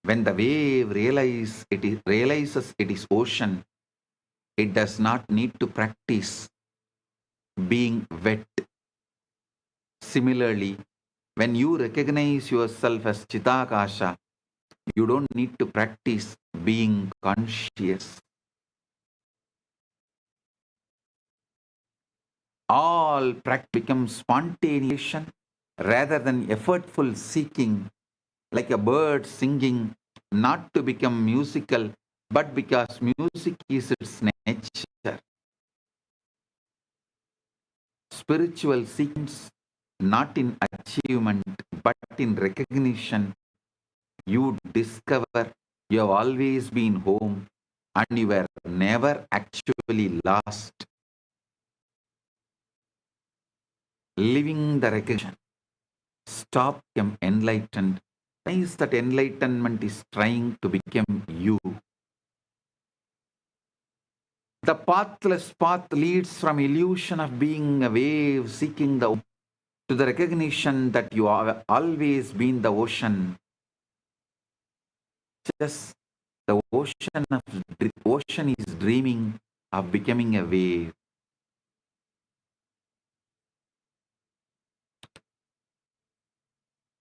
when the wave realizes it is ocean, it does not need to practice being wet. Similarly, when you recognize yourself as Chitakasha, you don't need to practice being conscious. All practice becomes spontaneous rather than effortful seeking, like a bird singing, not to become musical, but because music is its nature. Spiritual sequence, not in achievement, but in recognition. You discover you have always been home and you were never actually lost. Living the recognition. Stop become enlightened. Realize that enlightenment is trying to become you. The pathless path leads from illusion of being a wave seeking the to the recognition that you have always been the ocean. Just the ocean is dreaming of becoming a wave.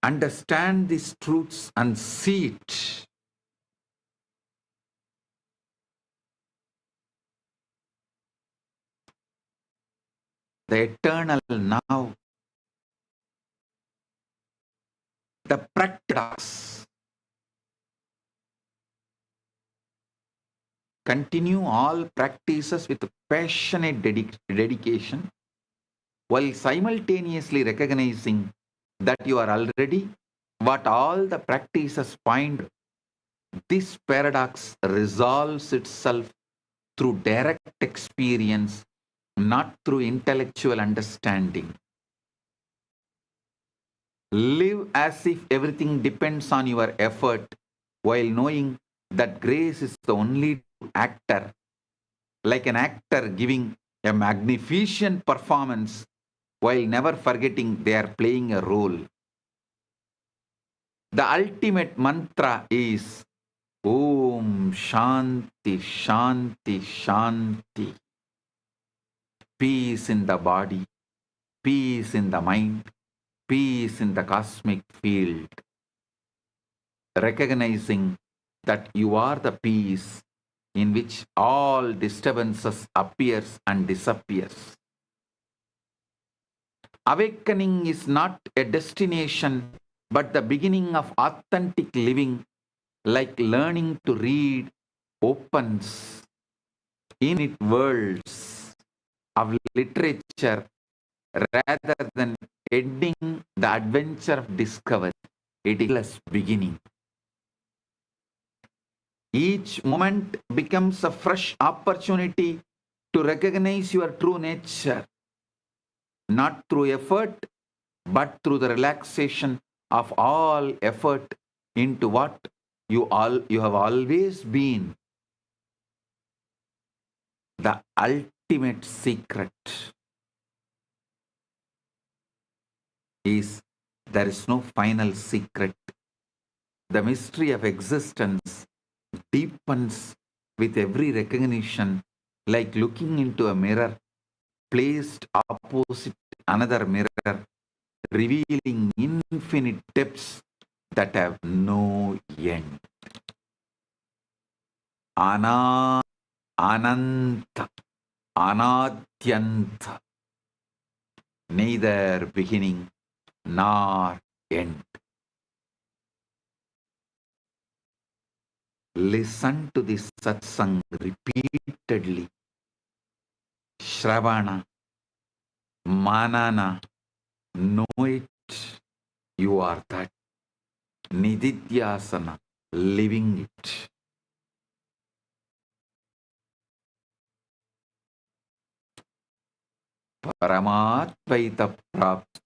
Understand these truths and see it. the eternal now, the practice. Continue all practices with passionate dedication while simultaneously recognizing that you are already what all the practices point. This paradox resolves itself through direct experience, not through intellectual understanding. Live as if everything depends on your effort, while knowing that grace is the only actor, like an actor giving a magnificent performance while never forgetting they are playing a role. The ultimate mantra is Om Shanti Shanti Shanti. Peace in the body, peace in the mind, peace in the cosmic field. Recognizing that you are the peace in which all disturbances appears and disappears. Awakening is not a destination, but the beginning of authentic living, like learning to read opens infinite worlds of literature rather than ending the adventure of discovery. It is a beginning. Each moment becomes a fresh opportunity to recognize your true nature, not through effort, but through the relaxation of all effort into what you have always been. The ultimate secret is there is no final secret. The mystery of existence deepens with every recognition, like looking into a mirror placed opposite another mirror, revealing infinite depths that have no end. Ananta, Anadyanta, neither beginning nor end. Listen to this satsang repeatedly. Shravana, Manana, know it, you are that. Nididhyasana, living it. Paramatvaita Prapti.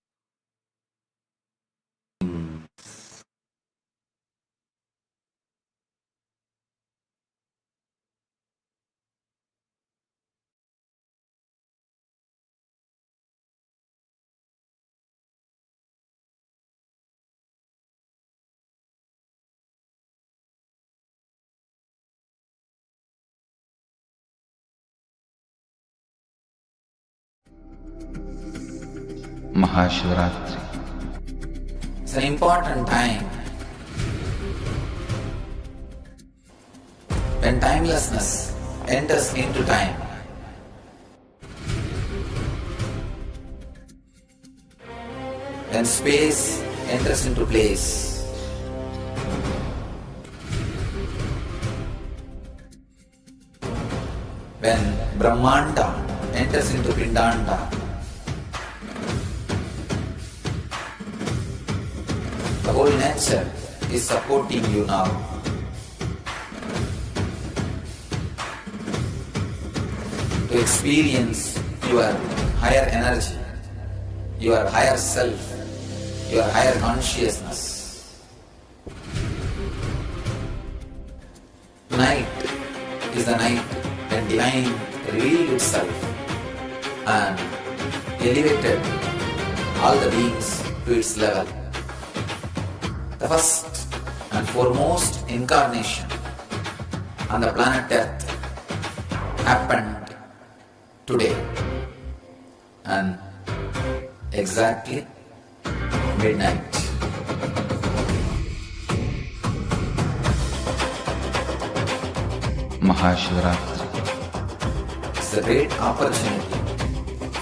Maha Shivaratri. It's an important time when timelessness enters into time. When space enters into place. When Brahmanda enters into Pindanda. The whole nature is supporting you now. To experience your higher energy, your higher self, your higher consciousness. Tonight is the night when divine revealed itself and elevated all the beings to its level. The first and foremost incarnation on the planet Earth happened today, and exactly midnight. Maha Shivaratri. It's a great opportunity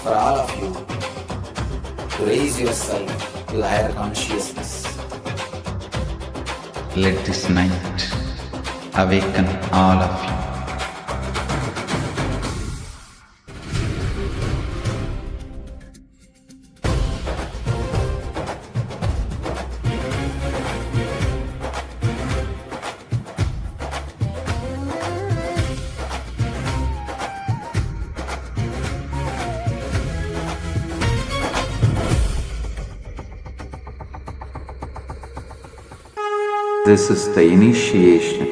for all of you to raise yourself to the higher consciousness. Let this night awaken all of you. This is the initiation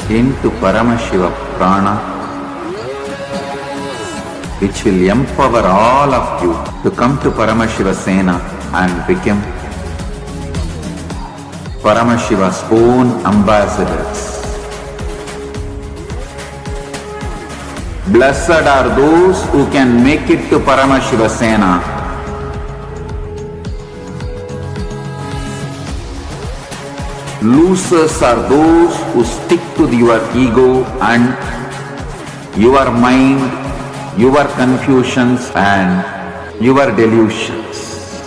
into Paramashiva Prana, which will empower all of you to come to Paramashiva Sena and become Paramashiva's own ambassadors. Blessed are those who can make it to Paramashiva Sena. Losers are those who stick to your ego and your mind, your confusions and your delusions.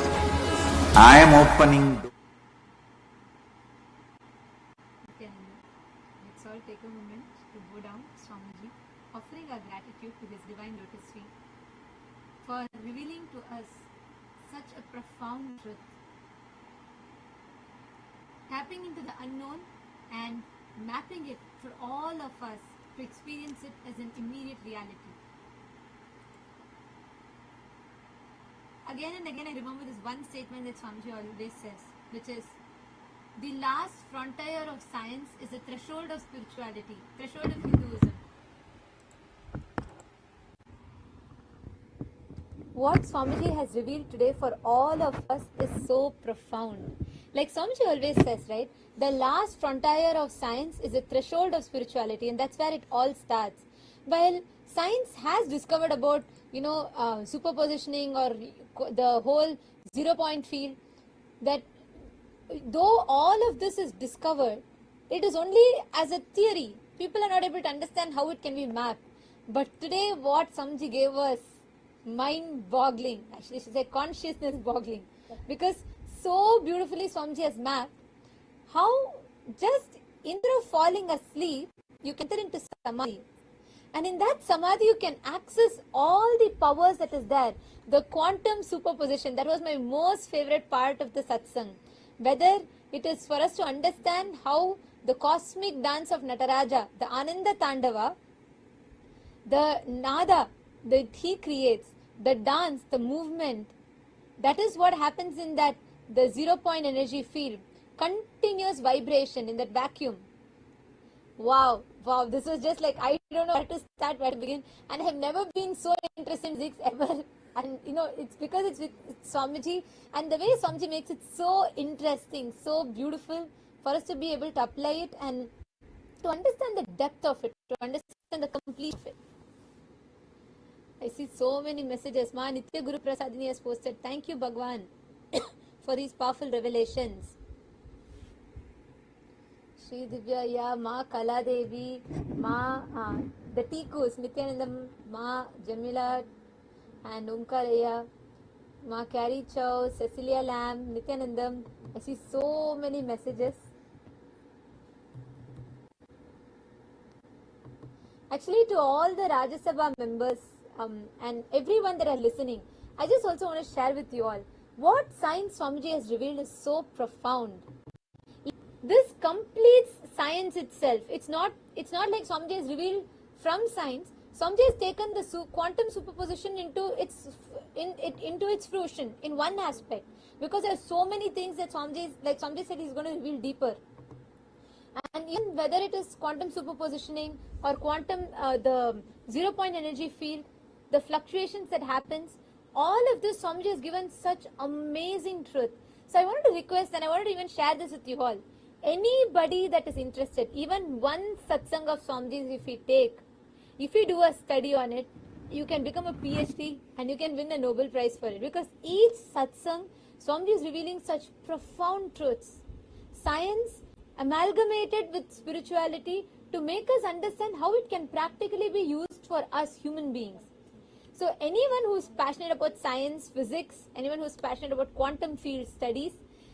I am opening. Let's all take a moment to bow down to Swamiji, offering our gratitude to His Divine Lotus Feet for revealing to us such a profound truth, tapping into the unknown and mapping it for all of us to experience it as an immediate reality. Again and again I remember this one statement that Swamiji always says, which is, the last frontier of science is the threshold of spirituality, threshold of Hinduism. What Swamiji has revealed today for all of us is so profound. Like Swamiji always says, right? The last frontier of science is the threshold of spirituality, and that's where it all starts. While science has discovered about, superpositioning or the whole 0-point field, that though all of this is discovered, it is only as a theory. People are not able to understand how it can be mapped. But today what Swamiji gave us, mind-boggling, actually she said consciousness-boggling, because so beautifully Swamiji has mapped how just instead of falling asleep, you can enter into samadhi. And in that samadhi, you can access all the powers that is there. The quantum superposition, that was my most favorite part of the satsang. Whether it is for us to understand how the cosmic dance of Nataraja, the Ananda Tandava, the nada that he creates, the dance, the movement, that is what happens in that, the 0-point energy field, continuous vibration in that vacuum. Wow, this was just like, I don't know where to start, where to begin, and I have never been so interested in physics ever. And it's because it's with Swamiji, and the way Swamiji makes it so interesting, so beautiful for us to be able to apply it and to understand the depth of it, to understand the complete of it. I see so many messages. Ma Nitya Guru Prasadini has posted, thank you Bhagavan for these powerful revelations. Shri Divya, yeah, Ma Kala Devi, Ma, the Tikus, Nithyananda, Ma Jamila and Umkaraya, Ma Carrie Chow, Cecilia Lam, Nithyanandam. I see so many messages. Actually, to all the Rajya Sabha members and everyone that are listening, I just also want to share with you all what science Swamiji has revealed is so profound. This completes science itself. It's not like Swamiji has revealed from science. Swamiji has taken the quantum superposition into its fruition in one aspect, because there are so many things that Swamiji said he's going to reveal deeper. And even whether it is quantum superpositioning or quantum, the 0-point energy field, the fluctuations that happens, all of this Swamiji has given such amazing truth. So I wanted to request, and I wanted to even share this with you all. Anybody that is interested, even one satsang of Swamiji's if you do a study on it, you can become a PhD and you can win a Nobel Prize for it. Because each satsang, Swamiji is revealing such profound truths. Science amalgamated with spirituality to make us understand how it can practically be used for us human beings. So anyone who's passionate about science, physics, anyone who's passionate about quantum field studies,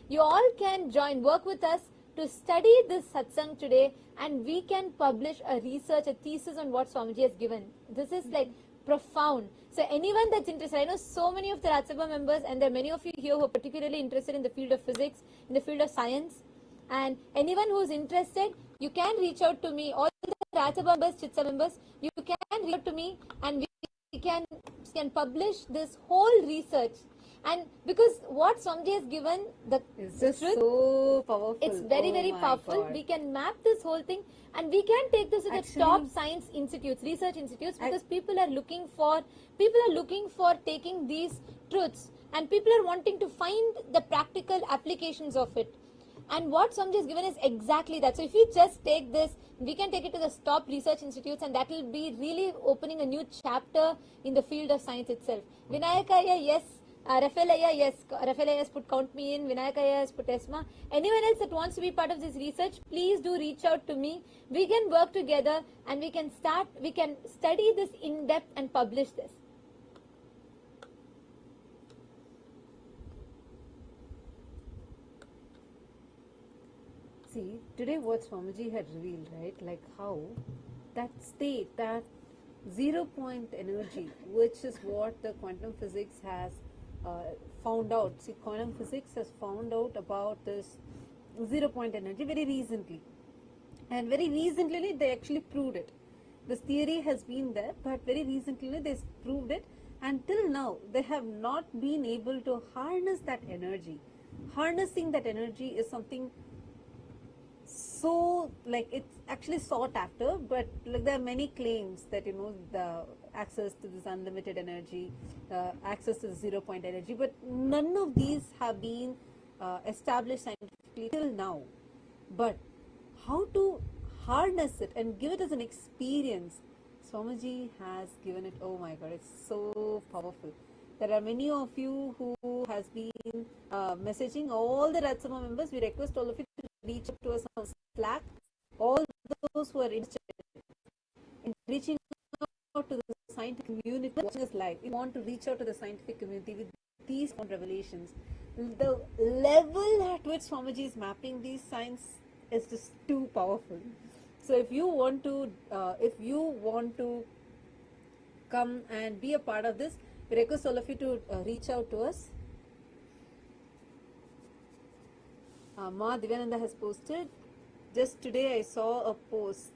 you all can work with us to study this satsang today, and we can publish a research, a thesis on what Swamiji has given. This is like profound. So anyone that's interested, I know so many of the Rajya Sabha members, and there are many of you here who are particularly interested in the field of physics, in the field of science, and anyone who's interested, you can reach out to me. All the Rajya Sabha members, Chitsa members, you can reach out to me, and we can publish this whole research. And because what Swamiji has given, the It's truth, so powerful. it's very, very my powerful. God. We can map this whole thing, and we can take this to the Actually- top science institutes, research institutes, because people are looking for taking these truths, and people are wanting to find the practical applications of it. And what Swamiji has given is exactly that. So if we just take this, we can take it to the top research institutes, and that will be really opening a new chapter in the field of science itself. Vinayakaya, yes. Rafaelaya, yes. Rafaelaya has put count me in. Vinayakaya has put ESMA. Anyone else that wants to be part of this research, please do reach out to me. We can work together, and we can study this in depth and publish this. See, today what Swamiji had revealed, right? Like how that state, that 0 point energy, which is what the quantum physics has found out. See, quantum physics has found out about this 0 point energy very recently. And very recently they actually proved it. This theory has been there, but very recently they proved it. Until now, they have not been able to harness that energy. Harnessing that energy is something so, like, it's actually sought after, but like there are many claims that, you know, the access to this unlimited energy, access to the 0 point energy, but none of these have been established scientifically till now. But how to harness it and give it as an experience, Swamiji has given it. Oh my God, it's so powerful. There are many of you who has been messaging all the Rajya Sabha members. We request all of you to reach out to us on Slack. All those who are interested in reaching out to the scientific community, watching us live, we want to reach out to the scientific community with these revelations. The level at which Swamiji is mapping these science is just too powerful. So if you want to come and be a part of this, we request all of you to reach out to us. Maha Nithyananda has posted. Just today I saw a post.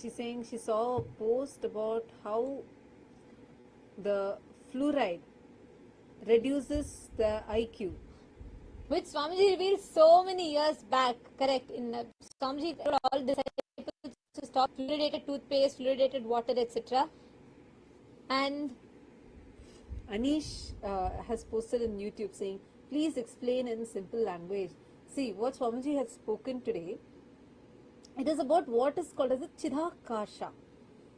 She's saying she saw a post about how the fluoride reduces the IQ. Which Swamiji revealed so many years back, correct? In Swamiji told all disciples to stop fluoridated toothpaste, fluoridated water, etc. And Anish has posted in YouTube saying, please explain in simple language. See, what Swamiji has spoken today, it is about what is called as the Chidakasha.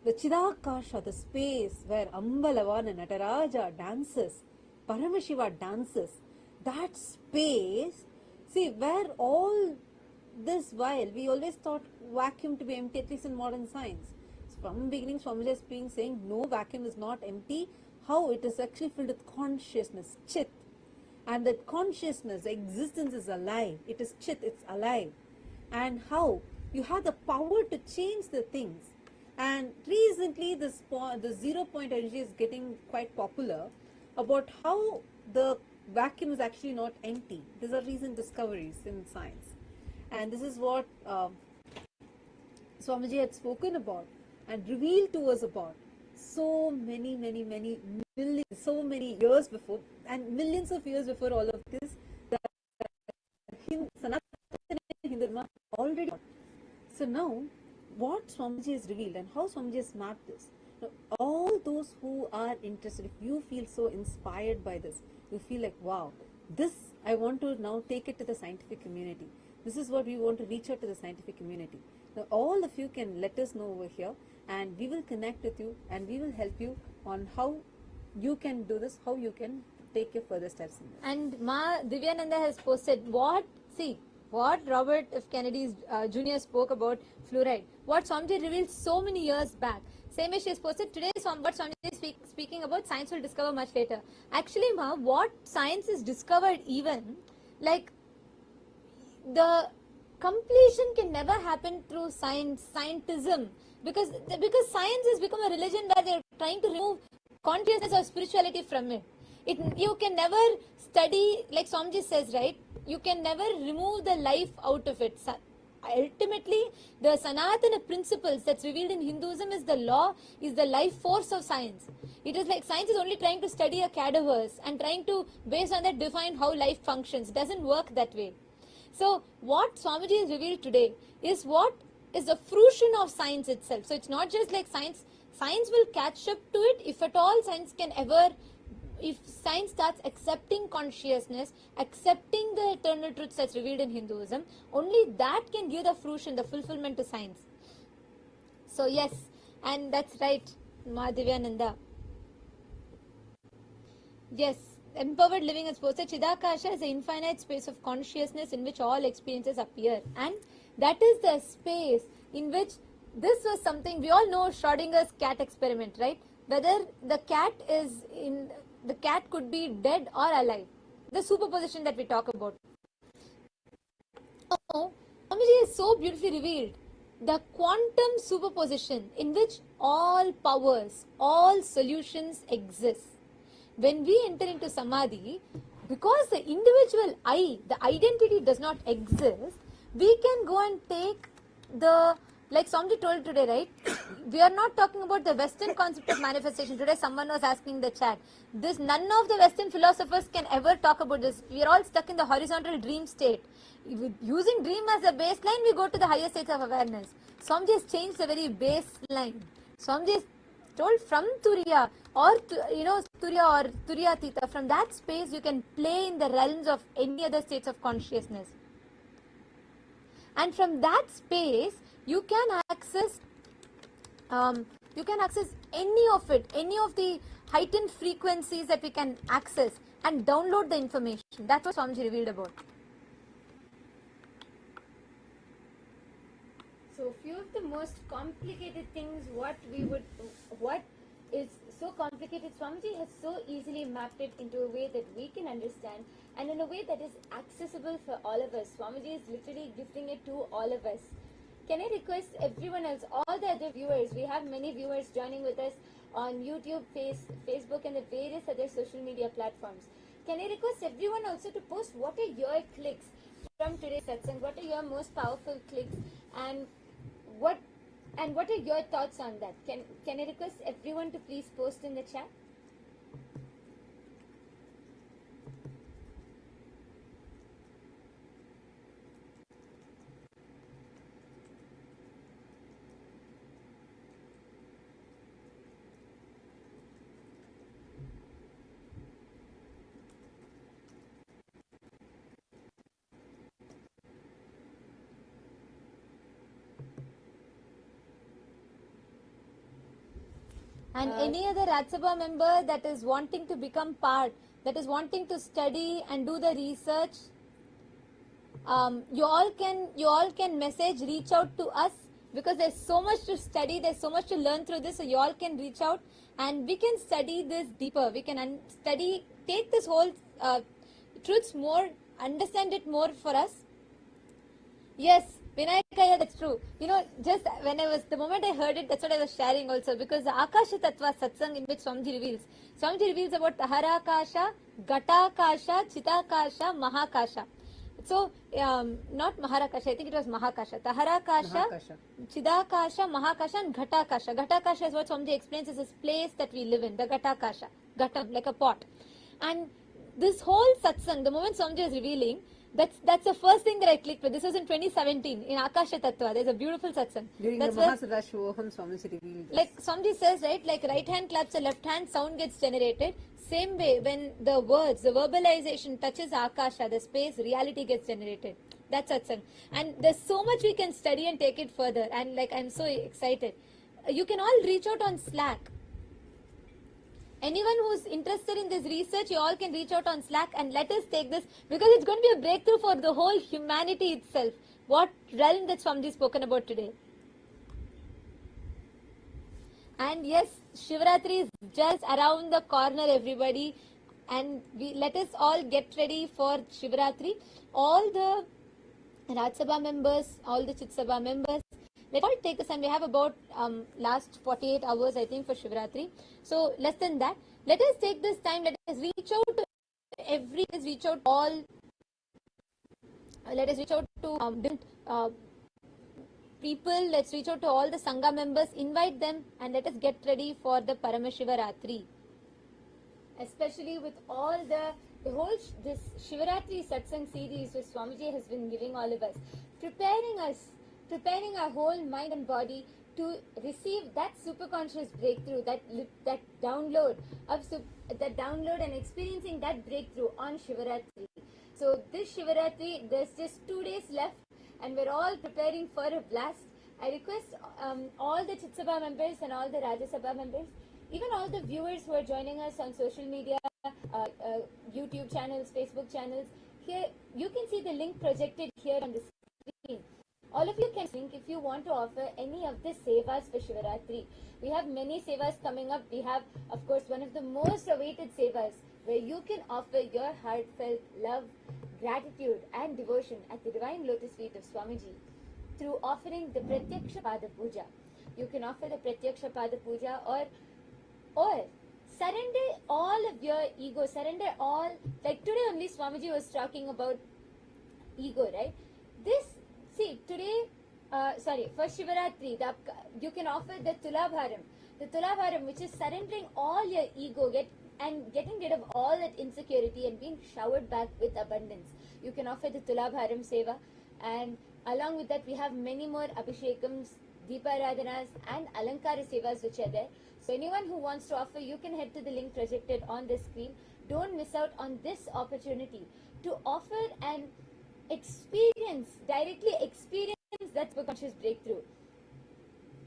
The Chidakasha, the space where Ambalavana, Nataraja dances, Paramashiva dances. That space, see, where all this while, we always thought vacuum to be empty, at least in modern science. So from the beginning, Swamiji has been saying, no, vacuum is not empty. How? It is actually filled with consciousness, Chit. And that consciousness, existence is alive. It is Chit, it's alive. And how? You have the power to change the things. And recently, the 0 point energy is getting quite popular about how the vacuum is actually not empty. These are recent discoveries in science. And this is what Swamiji had spoken about and revealed to us about so many millions, so many years before, and millions of years before all of this, the Sanatana Hinduism already. So now, what Swamiji has revealed and how Swamiji has mapped this. Now, all those who are interested, if you feel so inspired by this, you feel like, wow, this I want to now take it to the scientific community. This is what we want to reach out to the scientific community. Now, all of you can let us know over here, and we will connect with you, and we will help you on how you can do this, how you can take your further steps in this. And Ma Divyananda has posted what? See, what Robert F. Kennedy Jr. spoke about fluoride, what Swamiji revealed so many years back. Same as she has posted today, what Swamiji is speaking about, science will discover much later. Actually, Ma, what science is discovered even, like, the completion can never happen through scientism, because science has become a religion where they're trying to remove consciousness or spirituality from it. You can never study, like Swamiji says, right? You can never remove the life out of it. Ultimately, the Sanatana principles that's revealed in Hinduism is the law, is the life force of science. It is like science is only trying to study a cadaverse and trying to, based on that, define how life functions. It doesn't work that way. So, what Swamiji has revealed today is what is the fruition of science itself. So, it's not just like science will catch up to it if at all science can ever, if science starts accepting consciousness, accepting the eternal truths that's revealed in Hinduism, only that can give the fruition, the fulfillment to science. So yes, and that's right, Nithyananda. Yes, empowered living has posted, Chidakasha is the infinite space of consciousness in which all experiences appear. And that is the space in which this was something, we all know Schrodinger's cat experiment, right? Whether the cat could be dead or alive. The superposition that we talk about. Oh, Swamiji is so beautifully revealed. The quantum superposition in which all powers, all solutions exist. When we enter into Samadhi, because the individual I, the identity does not exist, we can go and take the, like Swamiji told today, right? We are not talking about the Western concept of manifestation. Today someone was asking in the chat. None of the Western philosophers can ever talk about this. We are all stuck in the horizontal dream state. Using dream as a baseline, we go to the higher states of awareness. Swamiji has changed the very baseline. Swamiji has told from Turiya or, Turiya or Turiyatita, from that space you can play in the realms of any other states of consciousness. And from that space, you can access any of it, any of the heightened frequencies that we can access and download the information. That's what Swamiji revealed about. So few of the most complicated things, what is so complicated, Swamiji has so easily mapped it into a way that we can understand and in a way that is accessible for all of us. Swamiji is literally gifting it to all of us. Can I request everyone else, all the other viewers, we have many viewers joining with us on YouTube, Facebook and the various other social media platforms. Can I request everyone also to post what are your clicks from today's satsang, what are your most powerful clicks and what are your thoughts on that? Can I request everyone to please post in the chat? And any other Rajya Sabha member that is wanting to become part, that is wanting to study and do the research, you all can message, reach out to us, because there's so much to study, there's so much to learn through this. So you all can reach out and we can study this deeper. We can take this whole truths more, understand it more for us. Yes, Vinayakaya, that's true. Just the moment I heard it, that's what I was sharing also, because the Akasha Tattva Satsang in which Swamiji reveals about Taharakasha, Gatakasha, Chitakasha, Mahakasha. So, not Maharakasha, I think it was Mahakasha. Taharakasha, Chidakasha, Mahakasha and Ghatakasha. Ghatakasha is what Swamiji explains is this place that we live in, the Ghatakasha. Ghatam, like a pot. And this whole satsang, the moment Swamiji is revealing, that's the first thing that I clicked with. This was in 2017 in Akasha Tattva. There's a beautiful satsang. During the Maha Paramashivaratri, Swamiji revealed this. Like Swamiji says, right, like right hand claps the left hand, sound gets generated. Same way, when the words, the verbalization touches Akasha, the space, reality gets generated. That's satsang. And there's so much we can study and take it further. And like, I'm so excited. You can all reach out on Slack. Anyone who's interested in this research, you all can reach out on Slack and let us take this, because it's going to be a breakthrough for the whole humanity itself. What realm that Swamiji spoken about today. And yes, Shivaratri is just around the corner, everybody. And let us all get ready for Shivaratri. All the Raj Sabha members, all the Chit Sabha members, let's all take this, and we have about last 48 hours, I think, for Shivaratri. So less than that. Let us take this time. Let us reach out to let us reach out to different people. Let's reach out to all the Sangha members, invite them, and let us get ready for the Paramashivaratri. Especially with all this Shivaratri Satsang series which Swamiji has been giving all of us, preparing our whole mind and body to receive that superconscious breakthrough, that download and experiencing that breakthrough on Shivaratri. So this Shivaratri, there's just 2 days left, and we're all preparing for a blast. I request all the Chit Sabha members and all the Rajya Sabha members, even all the viewers who are joining us on social media, YouTube channels, Facebook channels, here you can see the link projected here on the screen. All of you can think if you want to offer any of the Sevas for Shivaratri. We have many Sevas coming up. We have, of course, one of the most awaited Sevas, where you can offer your heartfelt love, gratitude and devotion at the Divine Lotus Feet of Swamiji through offering the Pratyaksha Pada Puja. You can offer the Pratyaksha Pada Puja, or surrender all of your ego, surrender all, like today only Swamiji was talking about ego, right? Today, for Shivaratri, you can offer the Tulabharam, which is surrendering all your ego, getting rid of all that insecurity and being showered back with abundance. You can offer the Tulabharam Seva, and along with that we have many more Abhishekams, Deeparadhanas and Alankara Sevas which are there. So anyone who wants to offer, you can head to the link projected on the screen. Don't miss out on this opportunity to offer and directly experience that subconscious breakthrough,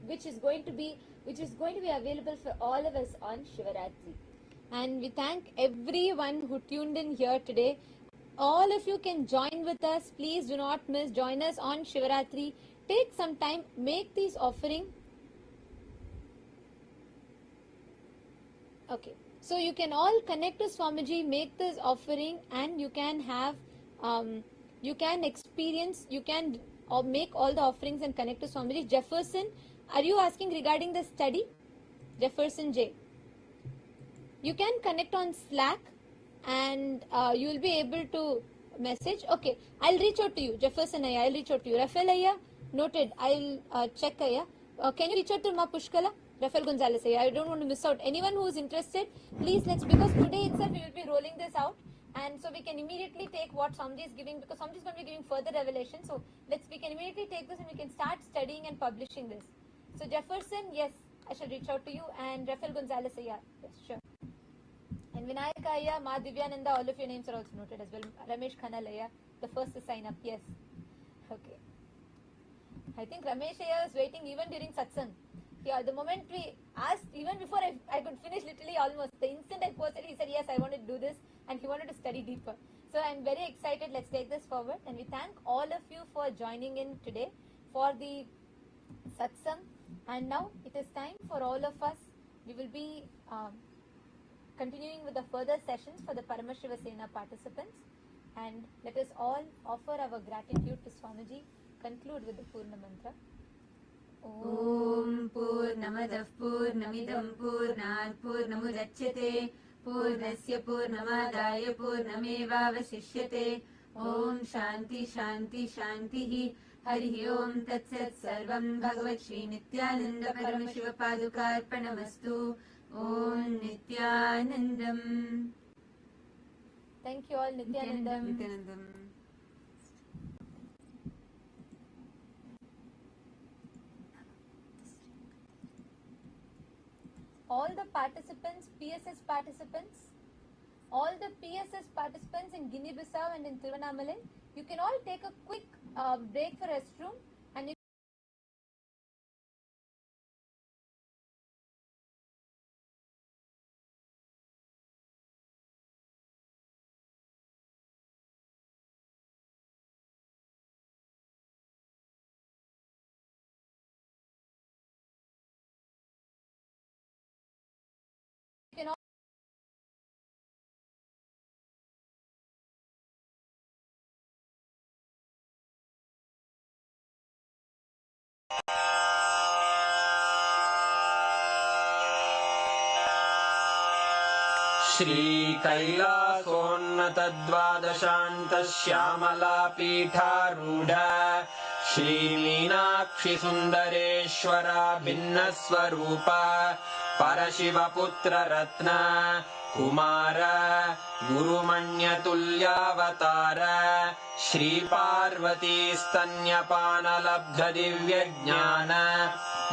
which is going to be available for all of us on Shivaratri. And we thank everyone who tuned in here today. All of you can join with us. Please do not miss. Join us on Shivaratri. Take some time, make these offering. Okay, so you can all connect to Swamiji, make this offering, and you can have, you can make all the offerings and connect to Swamiji. Jefferson, are you asking regarding the study? Jefferson J. You can connect on Slack, and you will be able to message. Okay, I'll reach out to you. Jefferson Ayya, I'll reach out to you. Rafael Ayya, noted. I'll check Ayya. Can you reach out to Ma Pushkala? Rafael Gonzalez Ayya. I don't want to miss out. Anyone who is interested, please because today itself we will be rolling this out, and so we can immediately take what Swamiji is giving, because Swamiji is going to be giving further revelation. So we can immediately take this and we can start studying and publishing this. So Jefferson, yes, I shall reach out to you, and Rafael Gonzalez Ayya, yes, sure. And Vinayaka Ayya, Ma Divyananda, all of your names are also noted as well. Ramesh Khanal Ayya, the first to sign up, yes. Okay. I think Ramesh Ayya was waiting even during Satsang. Yeah, the moment we asked, even before I could finish literally almost, the instant I posted, he said, yes, I want to do this, and he wanted to study deeper. So I'm very excited. Let's take this forward. And we thank all of you for joining in today for the Satsang. And now it is time for all of us. We will be continuing with the further sessions for the Paramashiva Sena participants. And let us all offer our gratitude to Swamiji. Conclude with the Purna Mantra. ॐ पूर्णमदः पूर्णमिदं पूर्णात् पूर्णमुदच्यते पूर्णस्य पूर्णमादाय पूर्णमेवावशिष्यते ॐ शान्ति शान्ति शान्तिः हरिः ॐ तत्सत् सर्वं भगवत् श्री नित्यानन्द परमशिव पादुकार्पणमस्तु ॐ नित्यानन्दम्. Thank you all. Nithyanandam. All the participants, PSS participants, all the PSS participants in Guinea-Bissau and in Tiruvannamalai, you can all take a quick break for restroom, and you श्रीकैलासोन्नतद्वादशान्तश्यामलापीठारूढ श्रीमीनाक्षिसुन्दरेश्वरा भिन्नस्वरूप परशिवपुत्ररत्न Kumar गुरुमण्यतुल्यावतार श्रीपार्वतीस्तन्यपानलब्धदिव्यज्ञान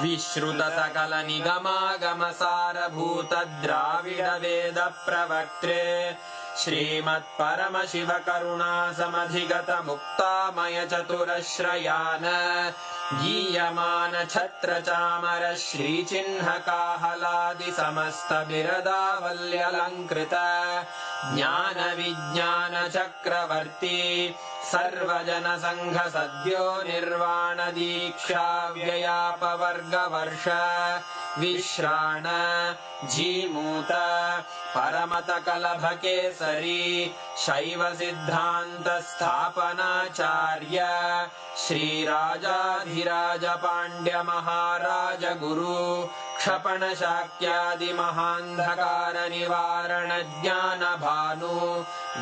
विश्रुतसकलनिगमागमसारभूतद्राविडवेदप्रवक्त्रे श्रीमत्परमशिवकरुणासमधिगतमुक्तामयचतुरश्रयान् गीयमानछत्रचामर श्रीचिह्नकाहलादिसमस्तबिरदावल्यलङ्कृत ज्ञानविज्ञानचक्रवर्ती सर्वजनसङ्घसद्यो निर्वाणदीक्षाव्ययापवर्गवर्ष विश्राण Jimuta परमतकलभकेसरी शैवसिद्धान्तस्थापनाचार्य श्रीराजाधिराजपाण्ड्यमहाराजगुरु क्षपणशाक्यादिमहान्धकारनिवारणज्ञानभानु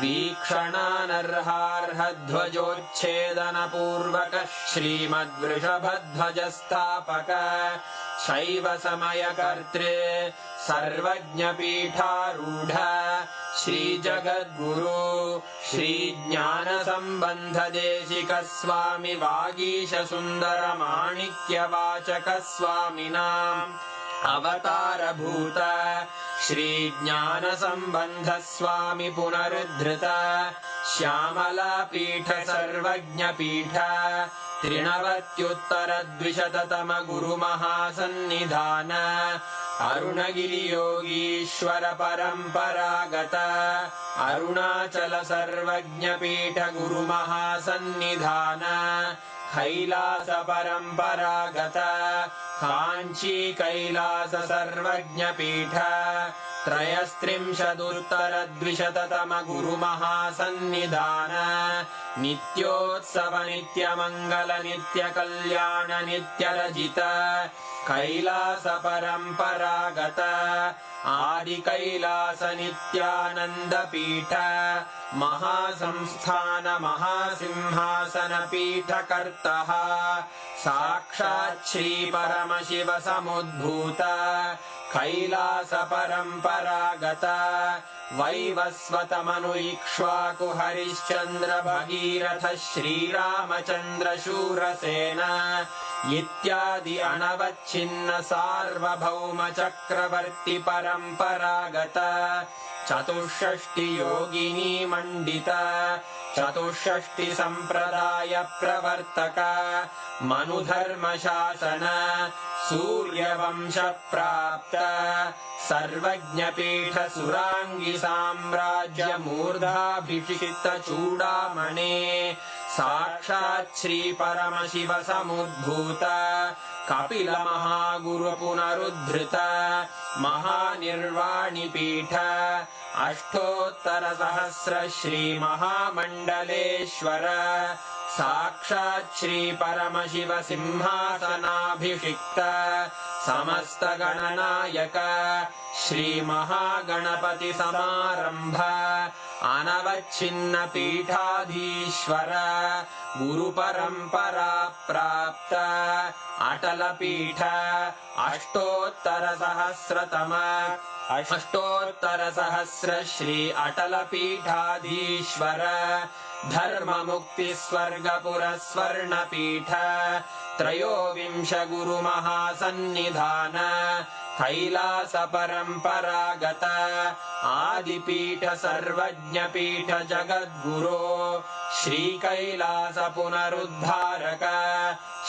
वीक्षणानर्हार्हध्वजोच्छेदनपूर्वक श्रीमद्वृषभध्वजस्थापक शैवसमयकर्त्रे सर्वज्ञपीठारूढ श्रीजगद्गुरु श्रीज्ञानसम्बन्धदेशिकस्वामि वागीशसुन्दरमाणिक्यवाचकस्वामिनाम् अवतारभूत श्रीज्ञानसम्बन्धस्वामि पुनरुद्धृत श्यामलापीठ सर्वज्ञपीठ त्रिनवत्युत्तरद्विशततम गुरुमहासन्निधान अरुणगिरियोगीश्वर परम्परागत अरुणाचल सर्वज्ञपीठ गुरुमहासन्निधान कैलास परम्परागत काञ्ची कैलास सर्वज्ञपीठ त्रयस्त्रिंशदुत्तरद्विशततम गुरुमहासन्निधान नित्योत्सव नित्यमङ्गल नित्यकल्याण नित्यरजित कैलास परम्परागत आदिकैलास नित्यानन्दपीठ महासंस्थान महासिंहासनपीठकर्तः साक्षात् श्रीपरमशिव समुद्भूत कैलास परम्परागत वैवस्वतमनु इक्ष्वाकु हरिश्चन्द्र भगीरथ श्रीरामचन्द्र शूरसेन इत्यादि अनवच्छिन्न सार्वभौम चक्रवर्ति परम्परागत चतुष्षष्टि योगिनी मण्डित चतुष्षष्टि सम्प्रदाय प्रवर्तक मनुधर्मशासन सूर्यवंश प्राप्त सर्वज्ञपीठ सुराङ्गी साम्राज्य मूर्धाभिषिक्त चूडामणे साक्षात् श्री परमशिव समुद्भूत कपिल महागुरु पुनरुद्धृत महानिर्वाणिपीठ अष्टोत्तर सहस्र श्री महामण्डलेश्वर साक्षात् श्री परमशिव सिंहासनाभिषिक्त समस्त गणनायक श्री महागणपति समारंभ अनवच्छिन्न पीठाधीश्वर गुरु परंपरा प्राप्त अटल पीठ अष्टोत्तर सहस्र श्री अटल पीठाधीश्वर धर्म मुक्ति स्वर्गपुर स्वर्ण पीठ त्रयोविंश गुरु महासन्निधान कैलास परम्परागत आदिपीठ सर्वज्ञपीठ जगद्गुरो श्री कैलास पुनरुद्धारक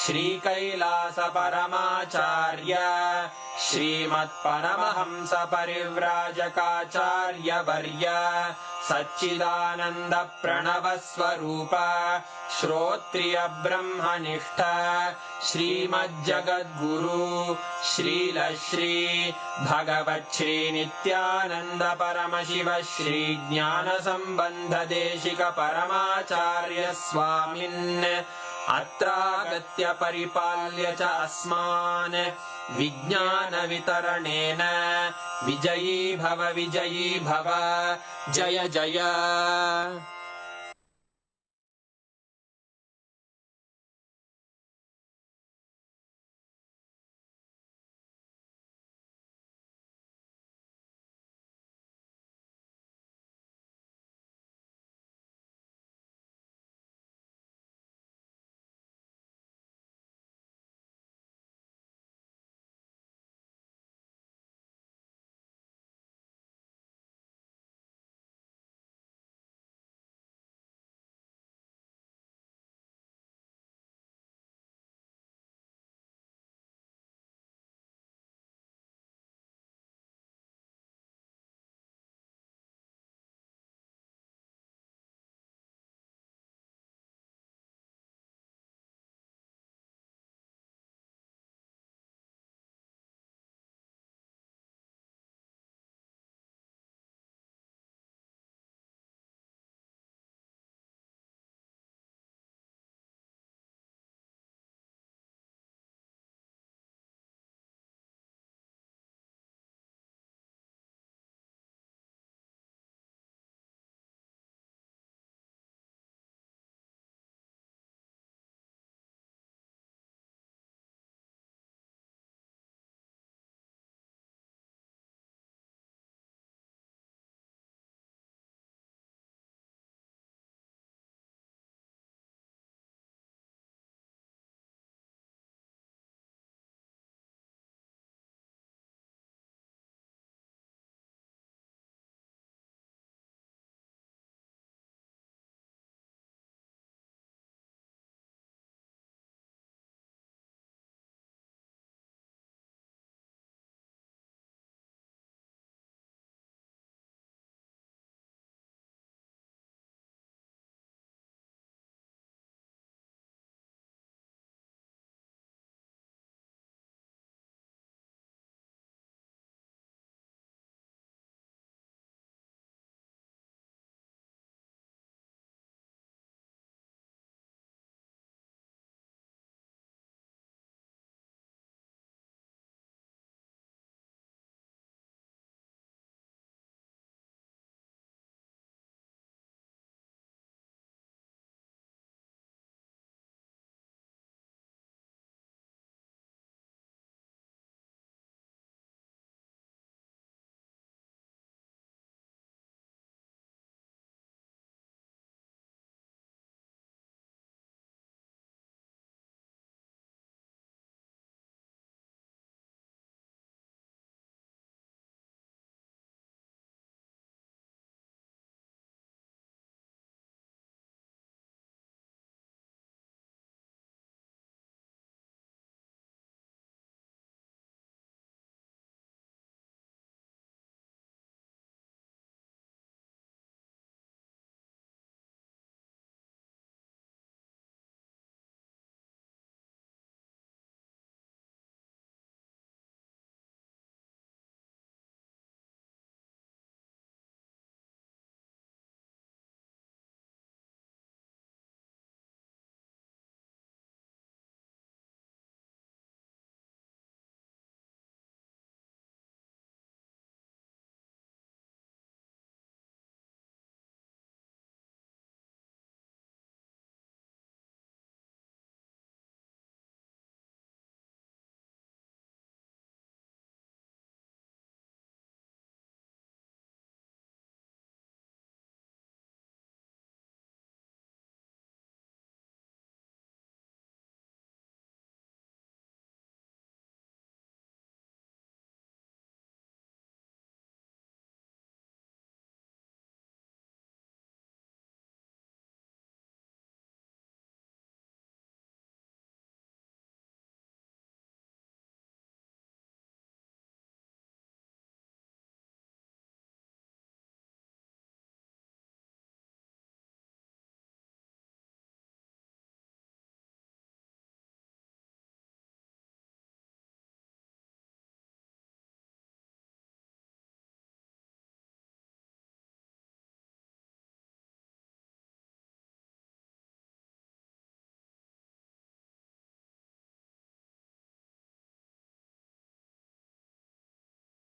श्री कैलास परमाचार्य श्रीमत्परमहंस परिव्राजकाचार्य वर्य सच्चिदानंद प्रणव स्वरूप श्रोत्रिय ब्रह्मनिष्ठ श्रीमज्जगद्गुरु श्रील श्री भगवत् श्री नित्यानंद परमशिव श्री ज्ञान संबंध देशिक परमाचार्य स्वामिन् अत्रागत्य परिपाल्य च अस्मान् विज्ञानवितरणेन विजयी भव जय जय।